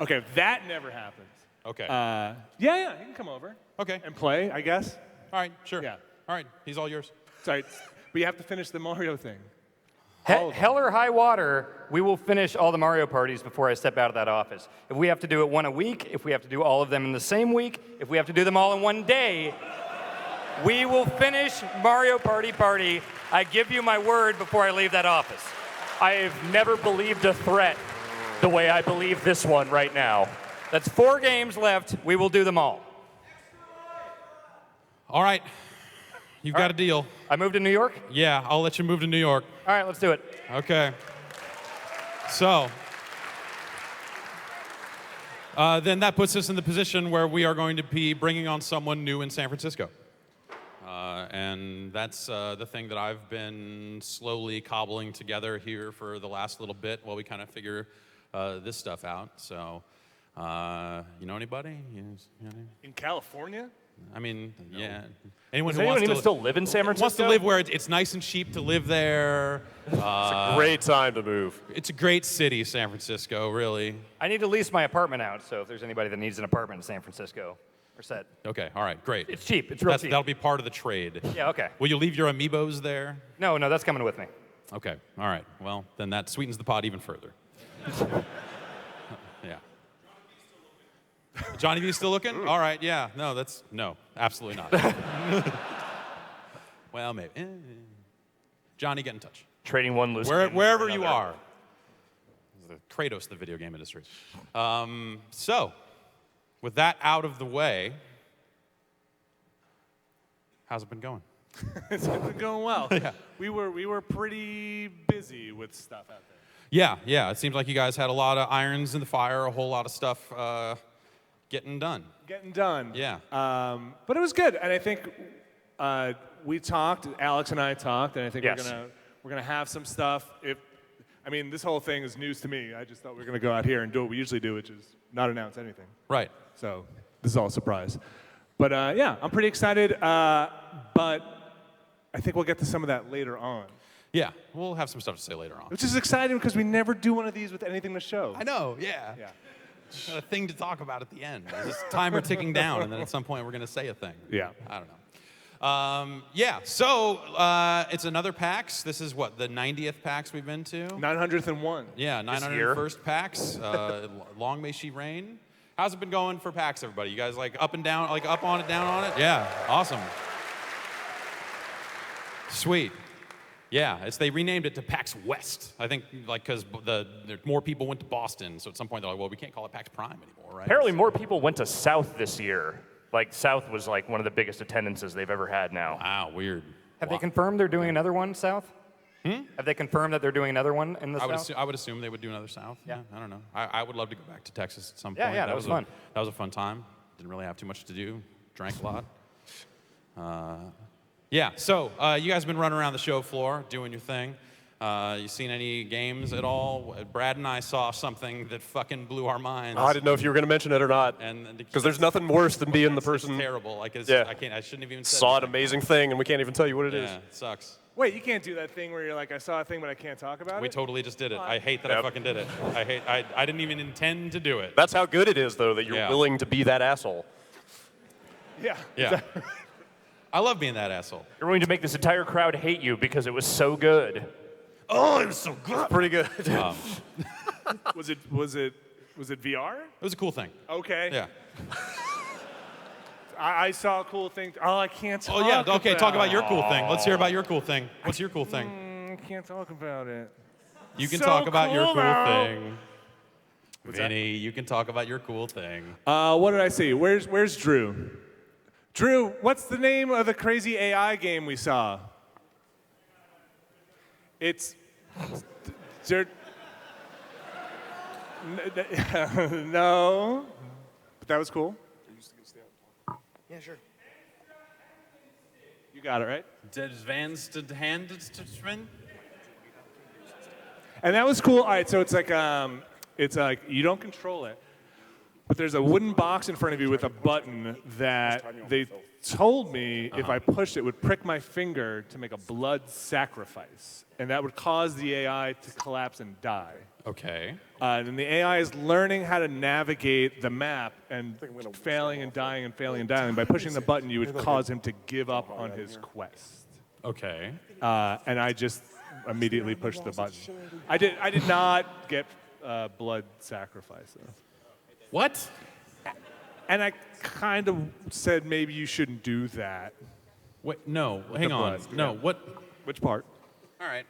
Okay, if that never happens. Okay. Yeah, you can come over. Okay. And play, I guess. All right, sure. Yeah. All right, he's all yours. Sorry, but you have to finish the Mario thing. Hell or high water, we will finish all the Mario parties before I step out of that office. If we have to do it one a week, if we have to do all of them in the same week, if we have to do them all in one day, we will finish Mario Party. I give you my word before I leave that office. I have never believed a threat the way I believe this one right now. That's 4 games left. We will do them all. All right. You've got a deal. I moved to New York? Yeah, I'll let you move to New York. All right, let's do it. Okay. So, then that puts us in the position where we are going to be bringing on someone new in San Francisco. And that's the thing that I've been slowly cobbling together here for the last little bit while we kind of figure this stuff out. So, you know anybody? In California? I mean, yeah. Anyone Does who anyone wants even to still live in San wants Francisco? to live where it's nice and cheap to live there. It's a great time to move. It's a great city, San Francisco, really. I need to lease my apartment out, so if there's anybody that needs an apartment in San Francisco, we're set. Okay, all right, great. It's cheap. It's real cheap. That'll be part of the trade. Yeah, okay. Will you leave your amiibos there? No, that's coming with me. Okay, all right. Well, then that sweetens the pot even further. Yeah. Johnny V still looking? All right, yeah. No, absolutely not. Well, maybe. Johnny, get in touch. Trading one loose. Wherever you are. The Kratos of the video game industry. So, with that out of the way, how's it been going? It's been going well. Yeah. We were pretty busy with stuff out there. Yeah. It seems like you guys had a lot of irons in the fire, a whole lot of stuff getting done. Yeah. But it was good, and I think we talked. Alex and I talked, and I think we're gonna have some stuff. This whole thing is news to me. I just thought we were gonna go out here and do what we usually do, which is not announce anything. Right. So this is all a surprise. But yeah, I'm pretty excited. But I think we'll get to some of that later on. Yeah, we'll have some stuff to say later on. Which is exciting because we never do one of these with anything to show. I know, yeah. A thing to talk about at the end. There's this timer ticking down, and then at some point we're going to say a thing. Yeah. I don't know. So it's another PAX. This is what, the 90th PAX we've been to? 901. Yeah, 901st PAX. Long may she reign. How's it been going for PAX, everybody? You guys like up and down, like up on it, down on it? Yeah, awesome. Sweet. Yeah, they renamed it to PAX West. I think because more people went to Boston, so at some point they're like, well, we can't call it PAX Prime anymore, right? Apparently more people went to South this year. Like South was like one of the biggest attendances they've ever had now. Wow, weird. Have they confirmed they're doing another one South? Have they confirmed that they're doing another one in the South? I would assume they would do another South. Yeah, I don't know. I would love to go back to Texas at some point. Yeah, that was fun. That was a fun time. Didn't really have too much to do. Drank a lot. Yeah, so you guys have been running around the show floor doing your thing. You seen any games at all? Brad and I saw something that fucking blew our minds. I didn't know if you were going to mention it or not. Because there's nothing worse than being the person. It's terrible. Like, I shouldn't have even said saw an amazing thing and we can't even tell you what it is. Yeah, it sucks. Wait, you can't do that thing where you're like, I saw a thing, but I can't talk about it? We totally just did it. I hate that I fucking did it. I didn't even intend to do it. That's how good it is, though, that you're willing to be that asshole. Yeah. Yeah. I love being that asshole. You're willing to make this entire crowd hate you because it was so good. Oh, it was so good. Pretty good. Was it VR? It was a cool thing. Okay. Yeah. I saw a cool thing. Oh, I can't talk. Oh yeah. Okay, about talk about your cool thing. Let's hear about your cool thing. What's your cool thing? I can't talk about it. You can So talk about your cool, cool though. thing. What's that? Vinny, you can talk about your cool thing. What did I see? Where's Drew? Drew, what's the name of the crazy AI game we saw? It's no, but that was cool. Yeah, sure. You got it right. And that was cool. All right, so it's like you don't control it, but there's a wooden box in front of you with a button that they told me if I pushed it would prick my finger to make a blood sacrifice, and that would cause the AI to collapse and die. Okay. And the AI is learning how to navigate the map and failing and dying and failing and dying. By pushing the button, you would cause him to give up on his quest. Okay. And I just immediately pushed the button. I did not get blood sacrifice, though. What? And I kind of said maybe you shouldn't do that. Wait, no, With hang the on. blood. No, Yeah. what? Which part? All right.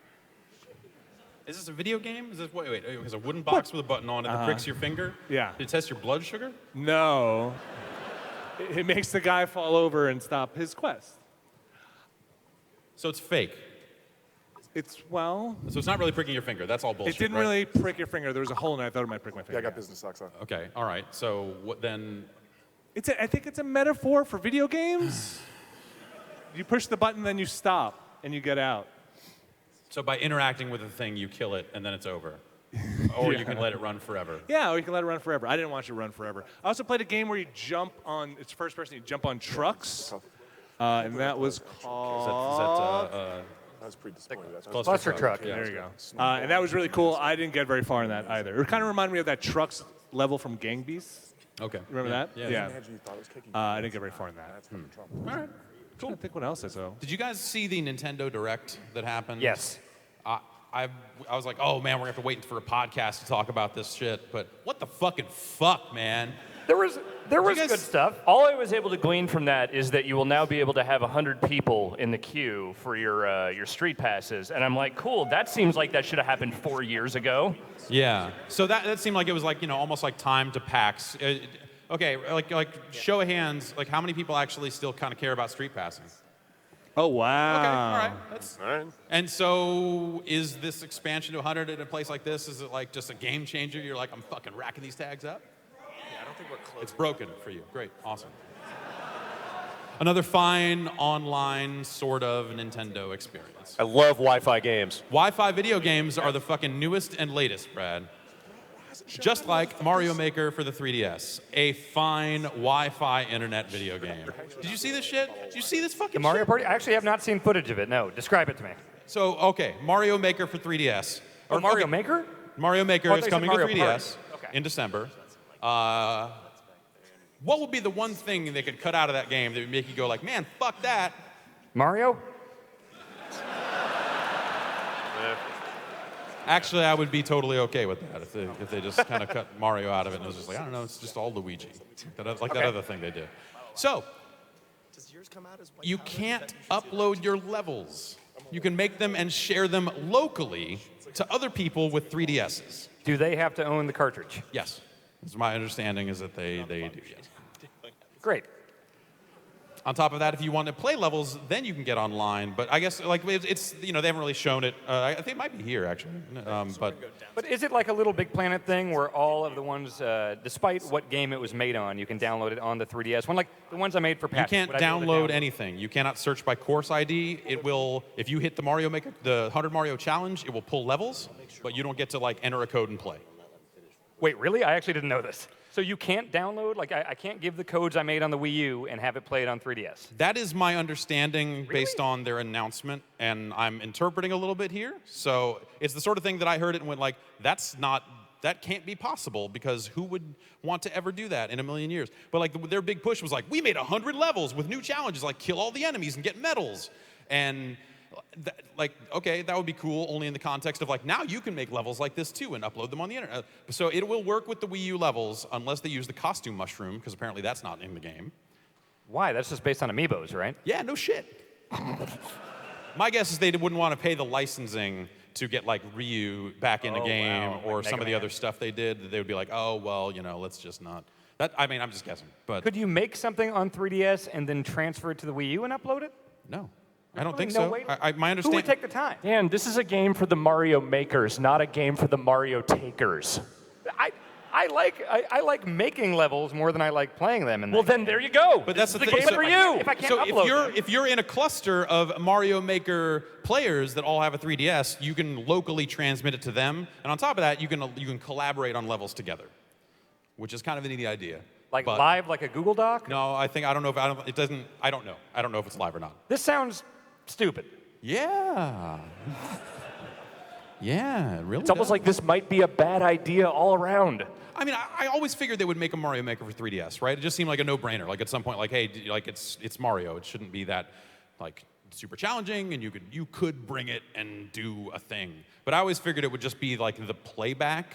Is this a video game? Is this wait? There's a wooden box with a button on it that pricks your finger? Yeah. To test your blood sugar? No. It makes the guy fall over and stop his quest. So it's fake. So it's not really pricking your finger. That's all bullshit. it didn't right? really prick your finger. There was a hole in it. I thought it might prick my finger. Yeah, I got business socks on. Okay. All right. So what then? I think it's a metaphor for video games. You push the button, then you stop, and you get out. So by interacting with the thing, you kill it, and then it's over. Or you can let it run forever. Yeah, or you can let it run forever. I didn't want you to run forever. I also played a game where you jump on, it's first person, you jump on trucks. And that was called... That was pretty disappointing. Cluster Truck. There you go. And that was really cool. I didn't get very far in that either. It kind of reminded me of that trucks level from Gang Beasts. Okay. Remember that? Yeah. I didn't get very far in that. All right. Cool. I think what else I saw. Did you guys see the Nintendo Direct that happened? Yes. I was like, oh man, we're gonna have to wait for a podcast to talk about this shit. But what the fucking fuck, man? There was good stuff. All I was able to glean from that is that you will now be able to have 100 people in the queue for your street passes, and I'm like, cool. That seems like that should have happened 4 years ago. Yeah. So that seemed like it was like, almost like time to PAX. Okay, like show of hands, like how many people actually still kind of care about street passing? Oh, wow. Okay, all right. All right. And so is this expansion to 100 at a place like this, is it like just a game changer? You're like, I'm fucking racking these tags up? Yeah, I don't think we're close. It's broken for you. Great. Awesome. Another fine online sort of Nintendo experience. I love Wi-Fi games. Wi-Fi video games are the fucking newest and latest, Brad. Just like Mario Maker for the 3DS, a fine Wi-Fi internet video game. Did you see this shit? Did you see this fucking The Mario shit? Party? I actually have not seen footage of it, no. Describe it to me. So, okay, Mario Maker for 3DS. Or Mario Maker? Mario Maker Oh, I is thought you coming said to Mario 3DS Party. in December. What would be the one thing they could cut out of that game that would make you go like, man, fuck that? Mario? Actually, I would be totally okay with that if they just kind of cut Mario out of it and it was just like, I don't know, it's just all Luigi. Like that other thing they did. So, you can't upload your levels. You can make them and share them locally to other people with 3DSs. Do they have to own the cartridge? Yes. That's my understanding is that they do, yes. Great. On top of that, if you want to play levels, then you can get online. But I guess like it's they haven't really shown it. I think it might be here actually. But is it like a Little Big Planet thing where all of the ones, despite what game it was made on, you can download it on the 3DS? One like the ones I made for PAX. You can't download anything. You cannot search by course ID. It will, if you hit the Mario Maker, the 100 Mario challenge, it will pull levels, but you don't get to like enter a code and play. Wait, really? I actually didn't know this. So you can't download, like I can't give the codes I made on the Wii U and have it played on 3DS? That is my understanding based on their announcement, and I'm interpreting a little bit here. So it's the sort of thing that I heard it and went like, that can't be possible because who would want to ever do that in a million years? But like their big push was like, we made 100 levels with new challenges like kill all the enemies and get medals. And okay, that would be cool only in the context of like, now you can make levels like this too and upload them on the internet. So it will work with the Wii U levels unless they use the costume mushroom, because apparently that's not in the game. Why? That's just based on amiibos, right? Yeah, no shit. My guess is they wouldn't want to pay the licensing to get like Ryu back in the game or some of the other stuff they did. They would be like, oh, well, let's just not. I'm just guessing. But could you make something on 3DS and then transfer it to the Wii U and upload it? No. I don't think no so. way. My understanding. Who would take the time? Dan, this is a game for the Mario makers, not a game for the Mario takers. I like making levels more than I like playing them. Well, then there you go. But that's the game thing. for you. If I can't upload if you're in a cluster of Mario Maker players that all have a 3DS, you can locally transmit it to them, and on top of that, you can collaborate on levels together, which is kind of a neat idea. Like live, like a Google Doc? No, I don't know if it's live or not. This sounds stupid. Yeah. Yeah, it really. It's almost like this might be a bad idea all around. I mean, I always figured they would make a Mario Maker for 3DS, right? It just seemed like a no-brainer. Like at some point, like, hey, like it's Mario. It shouldn't be that like super challenging, and you could bring it and do a thing. But I always figured it would just be like the playback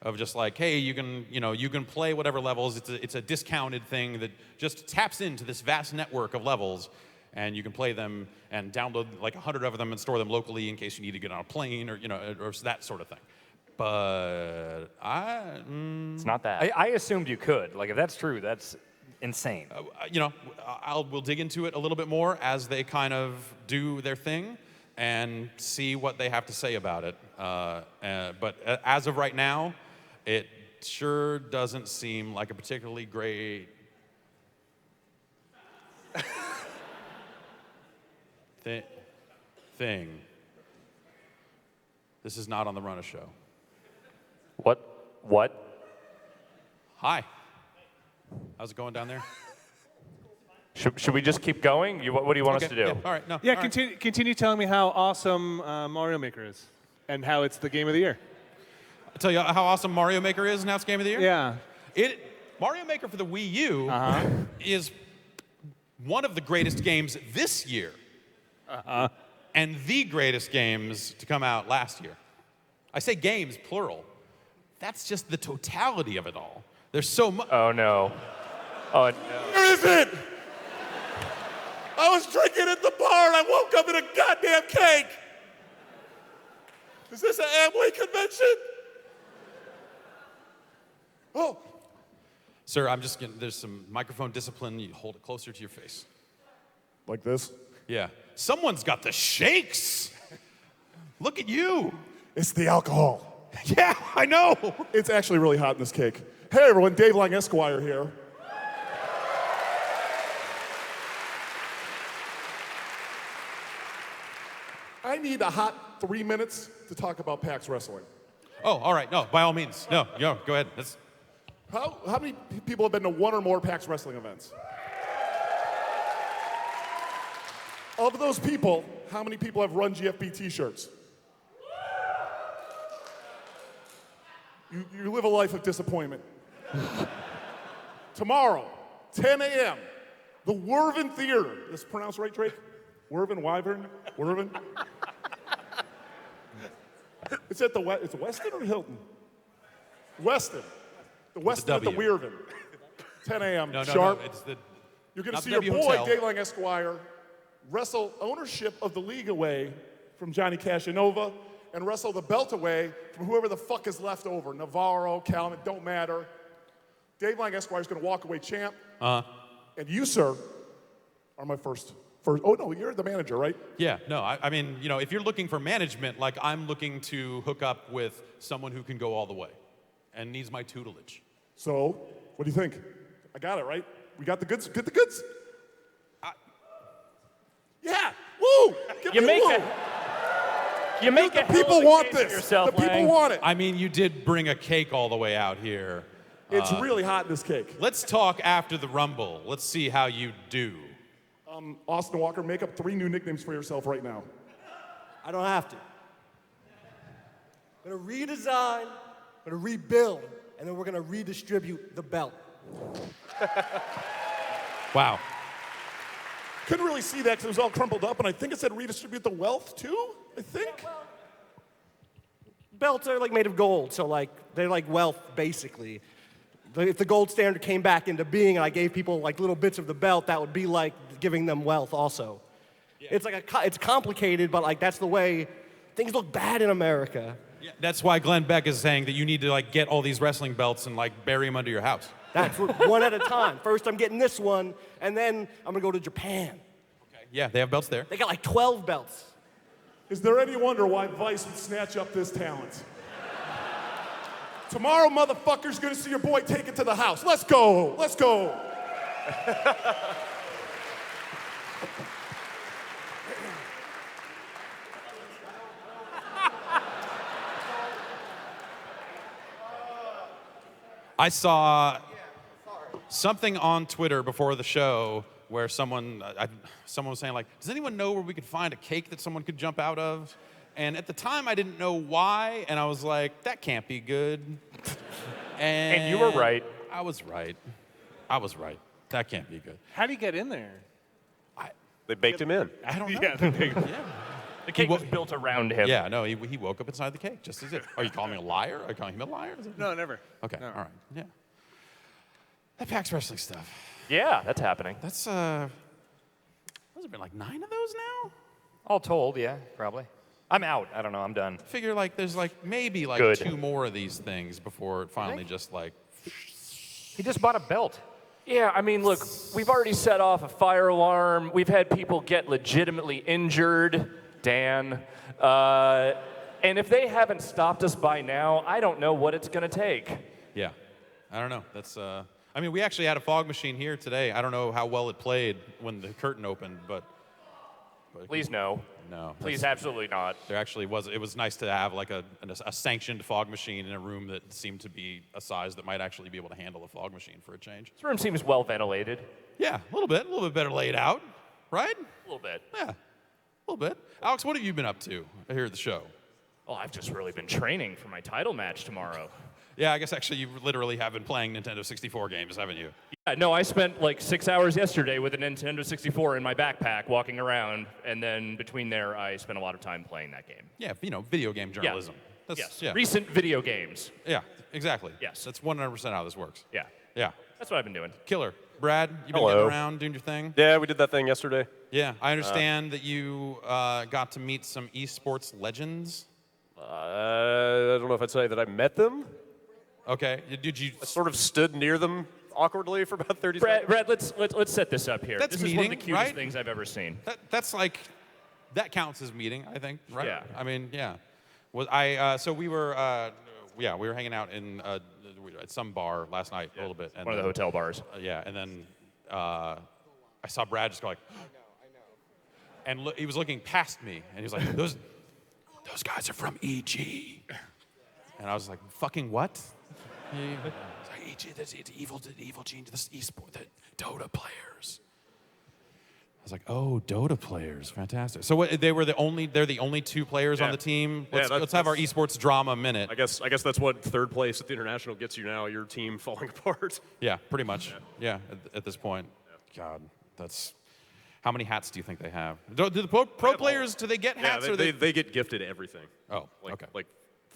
of just like, hey, you can play whatever levels. It's a discounted thing that just taps into this vast network of levels, and you can play them and download like 100 of them and store them locally in case you need to get on a plane or or that sort of thing. But it's not that. I assumed you could. Like if that's true, that's insane. We'll dig into it a little bit more as they kind of do their thing and see what they have to say about it. But as of right now, it sure doesn't seem like a particularly great thing. This is not on the Run a Show. What? Hi. How's it going down there? Should we just keep going? What do you want us to do? Yeah, all right. No. Yeah, all right. continue telling me how awesome Mario Maker is and how it's the game of the year. I'll tell you how awesome Mario Maker is and how it's game of the year? Yeah. Mario Maker for the Wii U is one of the greatest games this year. And the greatest games to come out last year. I say games, plural. That's just the totality of it all. There's so much. Oh no. Oh no. Where is it? I was drinking at the bar and I woke up in a goddamn cake. Is this an Amway convention? Oh. Sir, I'm just getting, there's some microphone discipline. You hold it closer to your face. Like this? Yeah. Someone's got the shakes. Look at you. It's the alcohol. Yeah, I know. It's actually really hot in this cake. Hey everyone, Dave Lang Esquire here. I need a hot 3 minutes to talk about PAX wrestling. Oh, all right. No, by all means. No, go ahead. How many people have been to one or more PAX wrestling events? Of those people, how many people have Run GFB t-shirts? You live a life of disappointment. Tomorrow, 10 a.m., the Werven Theater. Is this pronounced right, Drake? Werven, Wyvern, Werven? It's at it's Weston or Hilton? Weston. The Weston at the Werven. 10 a.m. sharp. No, it's the. You're going to not see the your W boy, Hotel. Dave Lang Esquire, wrestle ownership of the league away from Johnny Cashinova and wrestle the belt away from whoever the fuck is left over. Navarro, Calvin, it don't matter. Dave Lang Esquire is going to walk away champ. And you, sir, are my first. Oh, no, you're the manager, right? Yeah, no, I mean, you know, if you're looking for management, like I'm looking to hook up with someone who can go all the way and needs my tutelage. So, what do you think? I got it, right? We got the goods? Get the goods? Yeah, woo! You make woo. it. You make the a hell of people a want case for this. yourself, The people Lang. want it. I mean, you did bring a cake all the way out here. It's really hot in this cake. Let's talk after the Rumble. Let's see how you do. Austin Walker, make up 3 new nicknames for yourself right now. I don't have to. I'm gonna redesign, I'm gonna rebuild, and then we're gonna redistribute the belt. Wow. Couldn't really see that because it was all crumpled up, and I think it said redistribute the wealth too, I think. Belts are like made of gold, so like they're like wealth basically. If the gold standard came back into being and I gave people like little bits of the belt, that would be like giving them wealth also. Yeah. It's like it's complicated, but like that's the way things look bad in America. Yeah, that's why Glenn Beck is saying that you need to like get all these wrestling belts and like bury them under your house. That's one at a time. First I'm getting this one, and then I'm gonna go to Japan. Okay. Yeah, they have belts there. They got like 12 belts. Is there any wonder why Vice would snatch up this talent? Tomorrow, motherfucker's gonna see your boy take it to the house. Let's go, let's go. I saw something on Twitter before the show where someone was saying like, does anyone know where we could find a cake that someone could jump out of? And at the time, I didn't know why, and I was like, that can't be good. And you were right. I was right. I was right. That can't be good. How do you get in there? They baked him in. I don't know. Yeah, the big- The cake was built around him. Yeah, no, he woke up inside the cake, just as if. Are you calling me a liar? Are you calling him a liar? No, never. Okay, No. all right, yeah. That PAX wrestling stuff. Yeah, that's happening. That's, has it been like 9 of those now? All told, yeah, probably. I'm out. I don't know. I'm done. Figure like there's like maybe like Good. 2 more of these things before it finally just like. He just bought a belt. Yeah, I mean, look, we've already set off a fire alarm. We've had people get legitimately injured, Dan. And if they haven't stopped us by now, I don't know what it's going to take. Yeah, I don't know. That's. I mean, we actually had a fog machine here today. I don't know how well it played when the curtain opened, but Please no. No. Please, absolutely not. There actually was. It was nice to have like a sanctioned fog machine in a room that seemed to be a size that might actually be able to handle a fog machine for a change. This room seems well ventilated. Yeah, a little bit better laid out, right? A little bit. Yeah, a little bit. Alex, what have you been up to here at the show? Oh, I've just really been training for my title match tomorrow. Yeah, I guess actually you literally have been playing Nintendo 64 games, haven't you? Yeah, no, I spent like 6 hours yesterday with a Nintendo 64 in my backpack walking around, and then between there, I spent a lot of time playing that game. Yeah, you know, video game journalism. That's, Yes. yeah. Recent video games. Yeah, exactly. Yes. That's 100% how this works. Yeah. Yeah. That's what I've been doing. Killer. Brad, you been Hello. getting around doing your thing? Yeah, we did that thing yesterday. Yeah, I understand that you got to meet some esports legends. I don't know if I'd say that I met them. Okay. Did you? I sort of stood near them awkwardly for about 30 seconds. Brad, let's set this up here. That's this is one of the meeting, cutest right? things I've ever seen. That's like, that counts as meeting, I think, right? Yeah. I mean, yeah. So we were hanging out in at some bar last night a little bit. And One of the hotel bars. Yeah, and then I saw Brad just go like, and he was looking past me, and he was like, those guys are from EG. And I was like, fucking what? He's like, EG, it's evil genius, this esport, the Dota players. I was like, oh, Dota players, fantastic. So they're the only two players on the team? Let's have our esports drama minute. I guess that's what third place at the International gets you now, your team falling apart. Yeah, pretty much. Yeah, at this point. God, that's... How many hats do you think they have? Do the pro players, do they get hats? Yeah, or they get gifted everything. Oh, okay. Like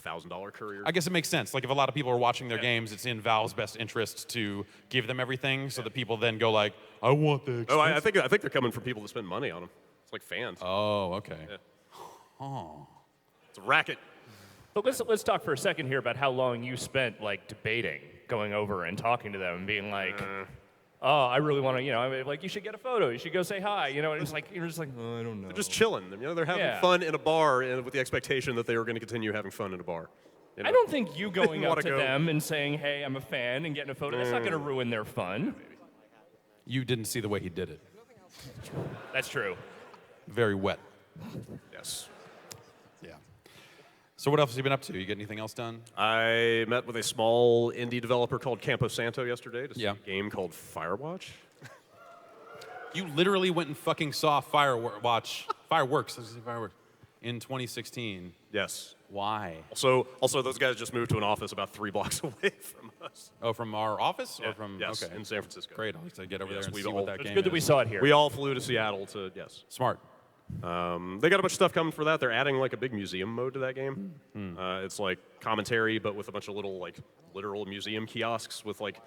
$1,000 courier. I guess it makes sense. Like if a lot of people are watching their games, it's in Valve's best interest to give them everything, so that people then go like, "I want the." Oh, I think they're coming from people that spend money on them. It's like fans. Oh, okay. Yeah. Oh. It's a racket. But let's talk for a second here about how long you spent like debating, going over and talking to them, and being like, "Oh, I really want to, like you should get a photo, you should go say hi," and it's like you're just like, "Oh, I don't know." They're just chilling. They're having fun in a bar, and with the expectation that they are going to continue having fun in a bar. I don't think you going up wanna to go. them and saying, "Hey, I'm a fan," and getting a photo, that's not going to ruin their fun. You didn't see the way he did it. That's true. Very wet. Yes. Yeah. So what else have you been up to? You get anything else done? I met with a small indie developer called Campo Santo yesterday to see Yeah. a game called Firewatch. You literally went and fucking saw fireworks in 2016. Yes. Why? Also, those guys just moved to an office about 3 blocks away from us. Oh, from our office or Yeah, from? yes, okay. in San Francisco. Great. I'll have to get over Yes, there and we see all- what that it's game good that we is. saw it here. We all flew to Seattle to, yes. Smart. They got a bunch of stuff coming for that. They're adding like a big museum mode to that game. It's like commentary, but with a bunch of little like literal museum kiosks with like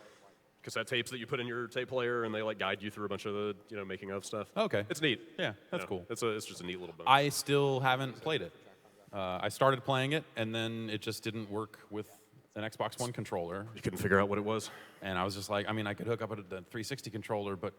cassette tapes that you put in your tape player, and they like guide you through a bunch of the making of stuff. Okay. It's neat. Yeah, that's cool. It's just a neat little bonus. I still haven't played it. I started playing it, and then it just didn't work with an Xbox One controller. You couldn't figure out what it was. And I was just like, I mean, I could hook up a 360 controller, but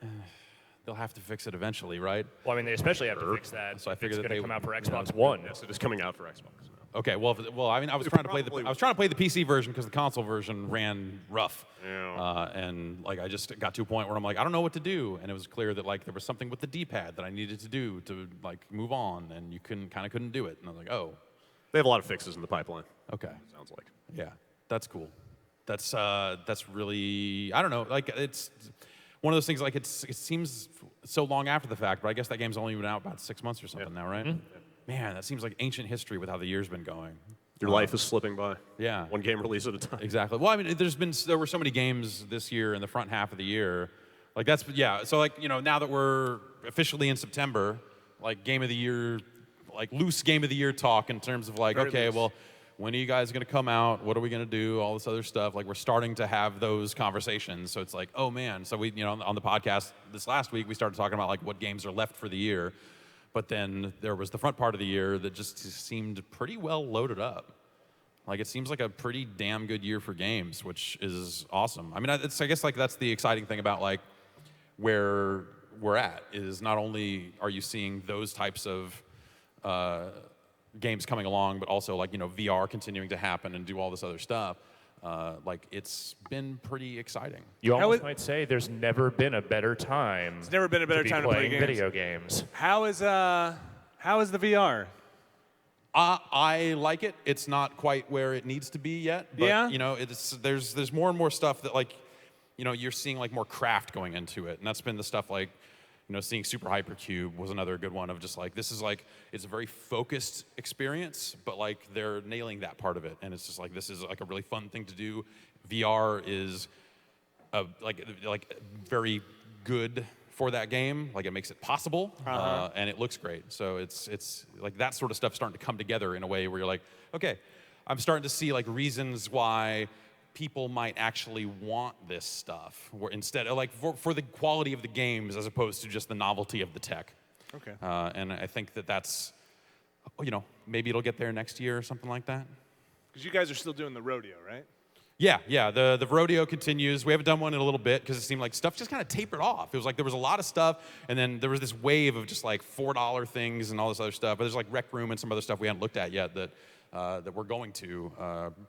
they'll have to fix it eventually, right? Well, I mean, they especially have to fix that. So I if figured it's that going they to come out for you know, Xbox One. Yes, it is coming out for Xbox. Okay, well, I mean, I was trying to play the PC version because the console version ran rough, and like I just got to a point where I'm like, I don't know what to do, and it was clear that like there was something with the D-pad that I needed to do to like move on, and you couldn't do it, and I was like, oh. They have a lot of fixes in the pipeline. Okay. Sounds like. Yeah, that's cool. That's really, I don't know, like it's one of those things. Like it seems so long after the fact, but I guess that game's only been out about 6 months or something now, right? Man, that seems like ancient history with how the year's been going. Your life is slipping by. Yeah. One game release at a time. Exactly. Well, I mean, there were so many games this year in the front half of the year. Like so like, now that we're officially in September, like game of the year, like loose game of the year talk in terms of like, Very okay, loose. well, when are you guys going to come out? What are we going to do? All this other stuff. Like we're starting to have those conversations. So it's like, oh man. So we, on the podcast this last week, we started talking about like what games are left for the year. But then there was the front part of the year that just seemed pretty well loaded up. Like it seems like a pretty damn good year for games, which is awesome. I mean, I guess like that's the exciting thing about like where we're at is not only are you seeing those types of games coming along, but also like VR continuing to happen and do all this other stuff. Like it's been pretty exciting. You almost might say there's never been a better time. It's never been a better time to play playing games. video games. How is the VR? I like it. It's not quite where it needs to be yet. But, Yeah? There's more and more stuff that like, you're seeing like more craft going into it, and that's been the stuff like, seeing Super Hypercube was another good one of just like this is like it's a very focused experience, but like they're nailing that part of it, and it's just like this is like a really fun thing to do. VR is like very good for that game. Like it makes it possible, and it looks great. So it's like that sort of stuff starting to come together in a way where you're like, okay, I'm starting to see like reasons why people might actually want this stuff, instead of like for the quality of the games as opposed to just the novelty of the tech. Okay. And I think that's, maybe it'll get there next year or something like that. Because you guys are still doing the rodeo, right? Yeah. The rodeo continues. We haven't done one in a little bit because it seemed like stuff just kind of tapered off. It was like there was a lot of stuff, and then there was this wave of just like $4 things and all this other stuff. But there's like Rec Room and some other stuff we hadn't looked at yet that we're going to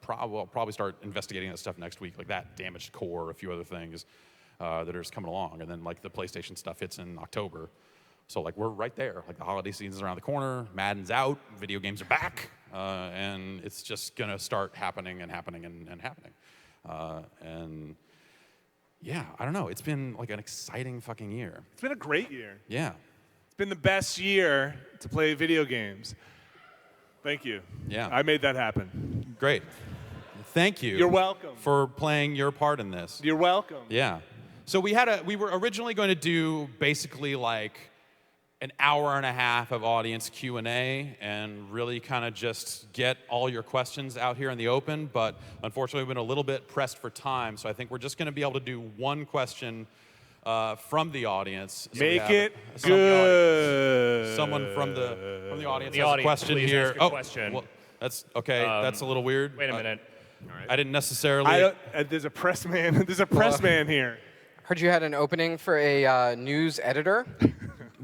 probably start investigating that stuff next week, like that Damaged Core, a few other things that are just coming along, and then like the PlayStation stuff hits in October. So like we're right there. Like the holiday season's around the corner. Madden's out. Video games are back. And it's just going to start happening and happening and happening. And yeah, I don't know. It's been like an exciting fucking year. It's been a great year. Yeah. It's been the best year to play video games. Thank you. Yeah. I made that happen. Great. Thank you. You're welcome. For playing your part in this. You're welcome. Yeah. So we were originally going to do basically like an hour and a half of audience Q&A and really kind of just get all your questions out here in the open, but unfortunately we've been a little bit pressed for time, so I think we're just going to be able to do one question from the audience. So Make it good. Someone from the audience The has audience, a question please here. ask a question. Well, that's okay. That's a little weird. Wait a minute. I didn't necessarily. There's a press man. There's a press man here. Heard you had an opening for a news editor.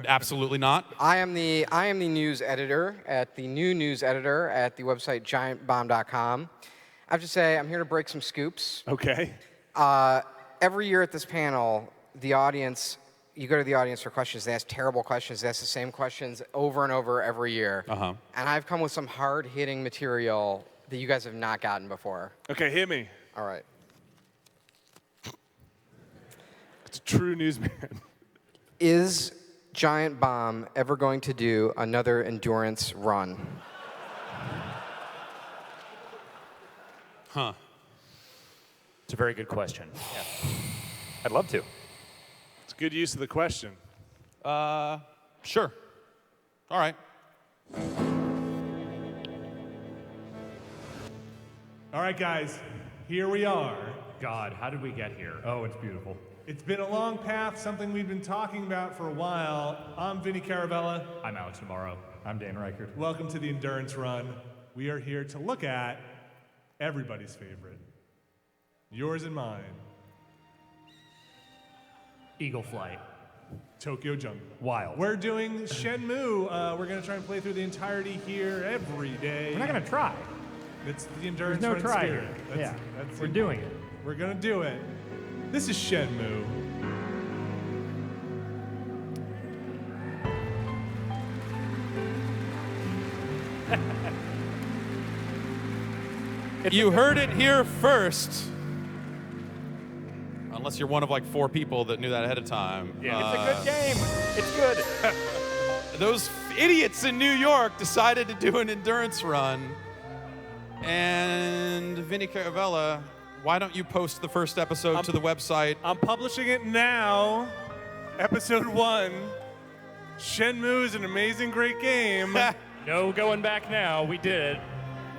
Absolutely not. I am the news editor at the news editor at the website giantbomb.com. I have to say, I'm here to break some scoops. Okay. Every year at this panel, the audience, you go to the audience for questions. They ask terrible questions. They ask the same questions over and over every year. Uh-huh. And I've come with some hard-hitting material that you guys have not gotten before. Okay, hit me. All right. It's a true newsman. Is Giant Bomb ever going to do another endurance run? Huh. It's a very good question. Yeah. I'd love to. It's a good use of the question. Sure. All right. All right, guys, here we are. God, how did we get here? Oh, it's beautiful. It's been a long path, something we've been talking about for a while. I'm Vinny Caravella. I'm Alex Navarro. I'm Dan Reichert. Welcome to the Endurance Run. We are here to look at everybody's favorite. Yours and mine. Eagle Flight. Tokyo Jungle. Wild. We're doing Shenmue. We're going to try and play through the entirety here every day. We're not going to try. It's the Endurance There's no Run try spirit. here. We're doing it. We're going to do it. This is Shenmue. You heard it here first. Unless you're one of like 4 people that knew that ahead of time. Yeah. It's a good game. It's good. Those idiots in New York decided to do an endurance run. And Vinny Caravella, why don't you post the first episode to the website? I'm publishing it now. Episode 1. Shenmue is an amazing, great game. No going back now. We did it.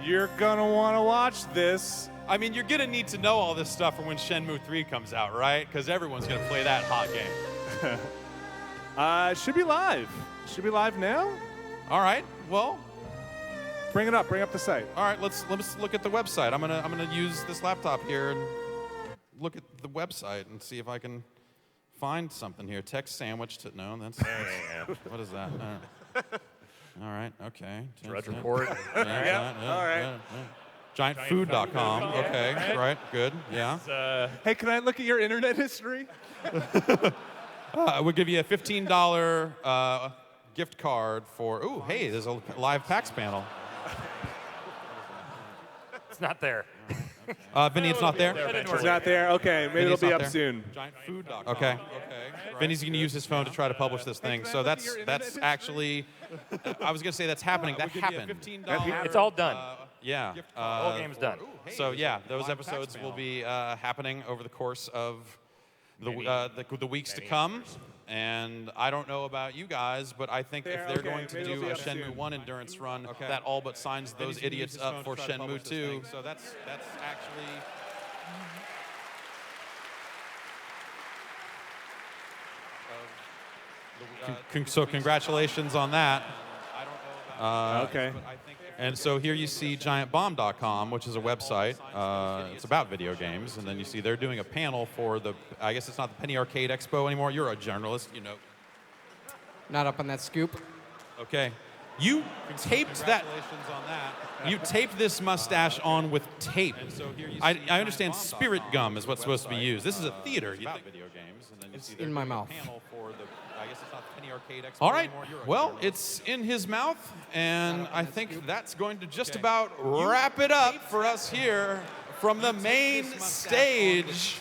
You're gonna want to watch this. I mean, you're gonna need to know all this stuff for when Shenmue 3 comes out, right? Because everyone's gonna play that hot game. It should be live. Should be live now. All right. Well, bring it up. Bring up the site. All right. Let's look at the website. I'm gonna use this laptop here and look at the website and see if I can find something here. Text sandwich to no. That's what is that? All right. Okay. Drudge Report. All right. Giantfood.com. Okay. Right. Good. Yeah. Hey, can I look at your internet history? We'll give you a $15 gift card for. Ooh, hey, there's a live PAX panel. It's not there. Vinny, it's not there? It's not there? Okay, maybe it'll be up soon. Giantfood.com. Okay. Vinny's going to use his phone to try to publish this thing. So that's actually, I was going to say that's happening. That happened. It's all done. Yeah. The whole game's done. So yeah, those episodes will be happening over the course of the weeks to come. And I don't know about you guys, but I think if they're going to do a Shenmue 1 endurance run, that all but signs those idiots up for Shenmue 2. So that's actually... So congratulations on that. Okay. And so here you see giantbomb.com, which is a website. It's about video games. And then you see they're doing a panel for the, I guess it's not the Penny Arcade Expo anymore. You're a journalist, you know. Not up on that scoop. Okay. You taped that. On that. You taped this mustache on with tape. I understand spirit gum is what's supposed to be used. This is a theater. About video games, and then you see in my mouth. panel for the, I guess it's not the Penny Arcade Expo All right. anymore. You're a Well, journalist. it's in his mouth, and I think that's going to just about wrap it up for us here from the main stage.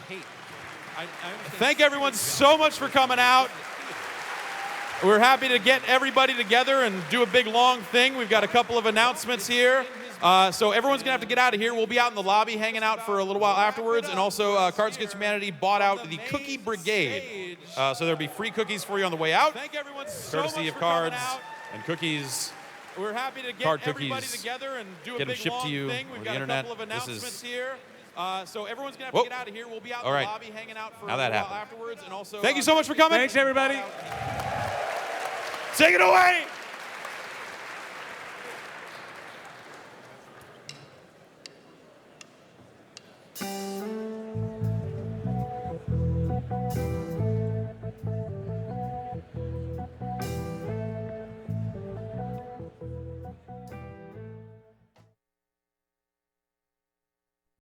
Thank everyone so much for coming out. We're happy to get everybody together and do a big long thing. We've got a couple of announcements here. So everyone's going to have to get out of here. We'll be out in the lobby hanging out for a little while afterwards. And also, Cards Against Humanity bought out the Cookie Brigade. So there'll be free cookies for you on the way out. Thank everyone so Courtesy much of for coming cards out. and cookies. We're happy to get Card everybody cookies. together and do a Get them big shipped long to you thing. over We've the got internet. a couple of This announcements is- here. So everyone's going to have Whoa. to get out of here. We'll be out All in right. the lobby hanging out for Now a that little while happened. afterwards. And also, Thank you so much for coming. Thanks, everybody. Take it away.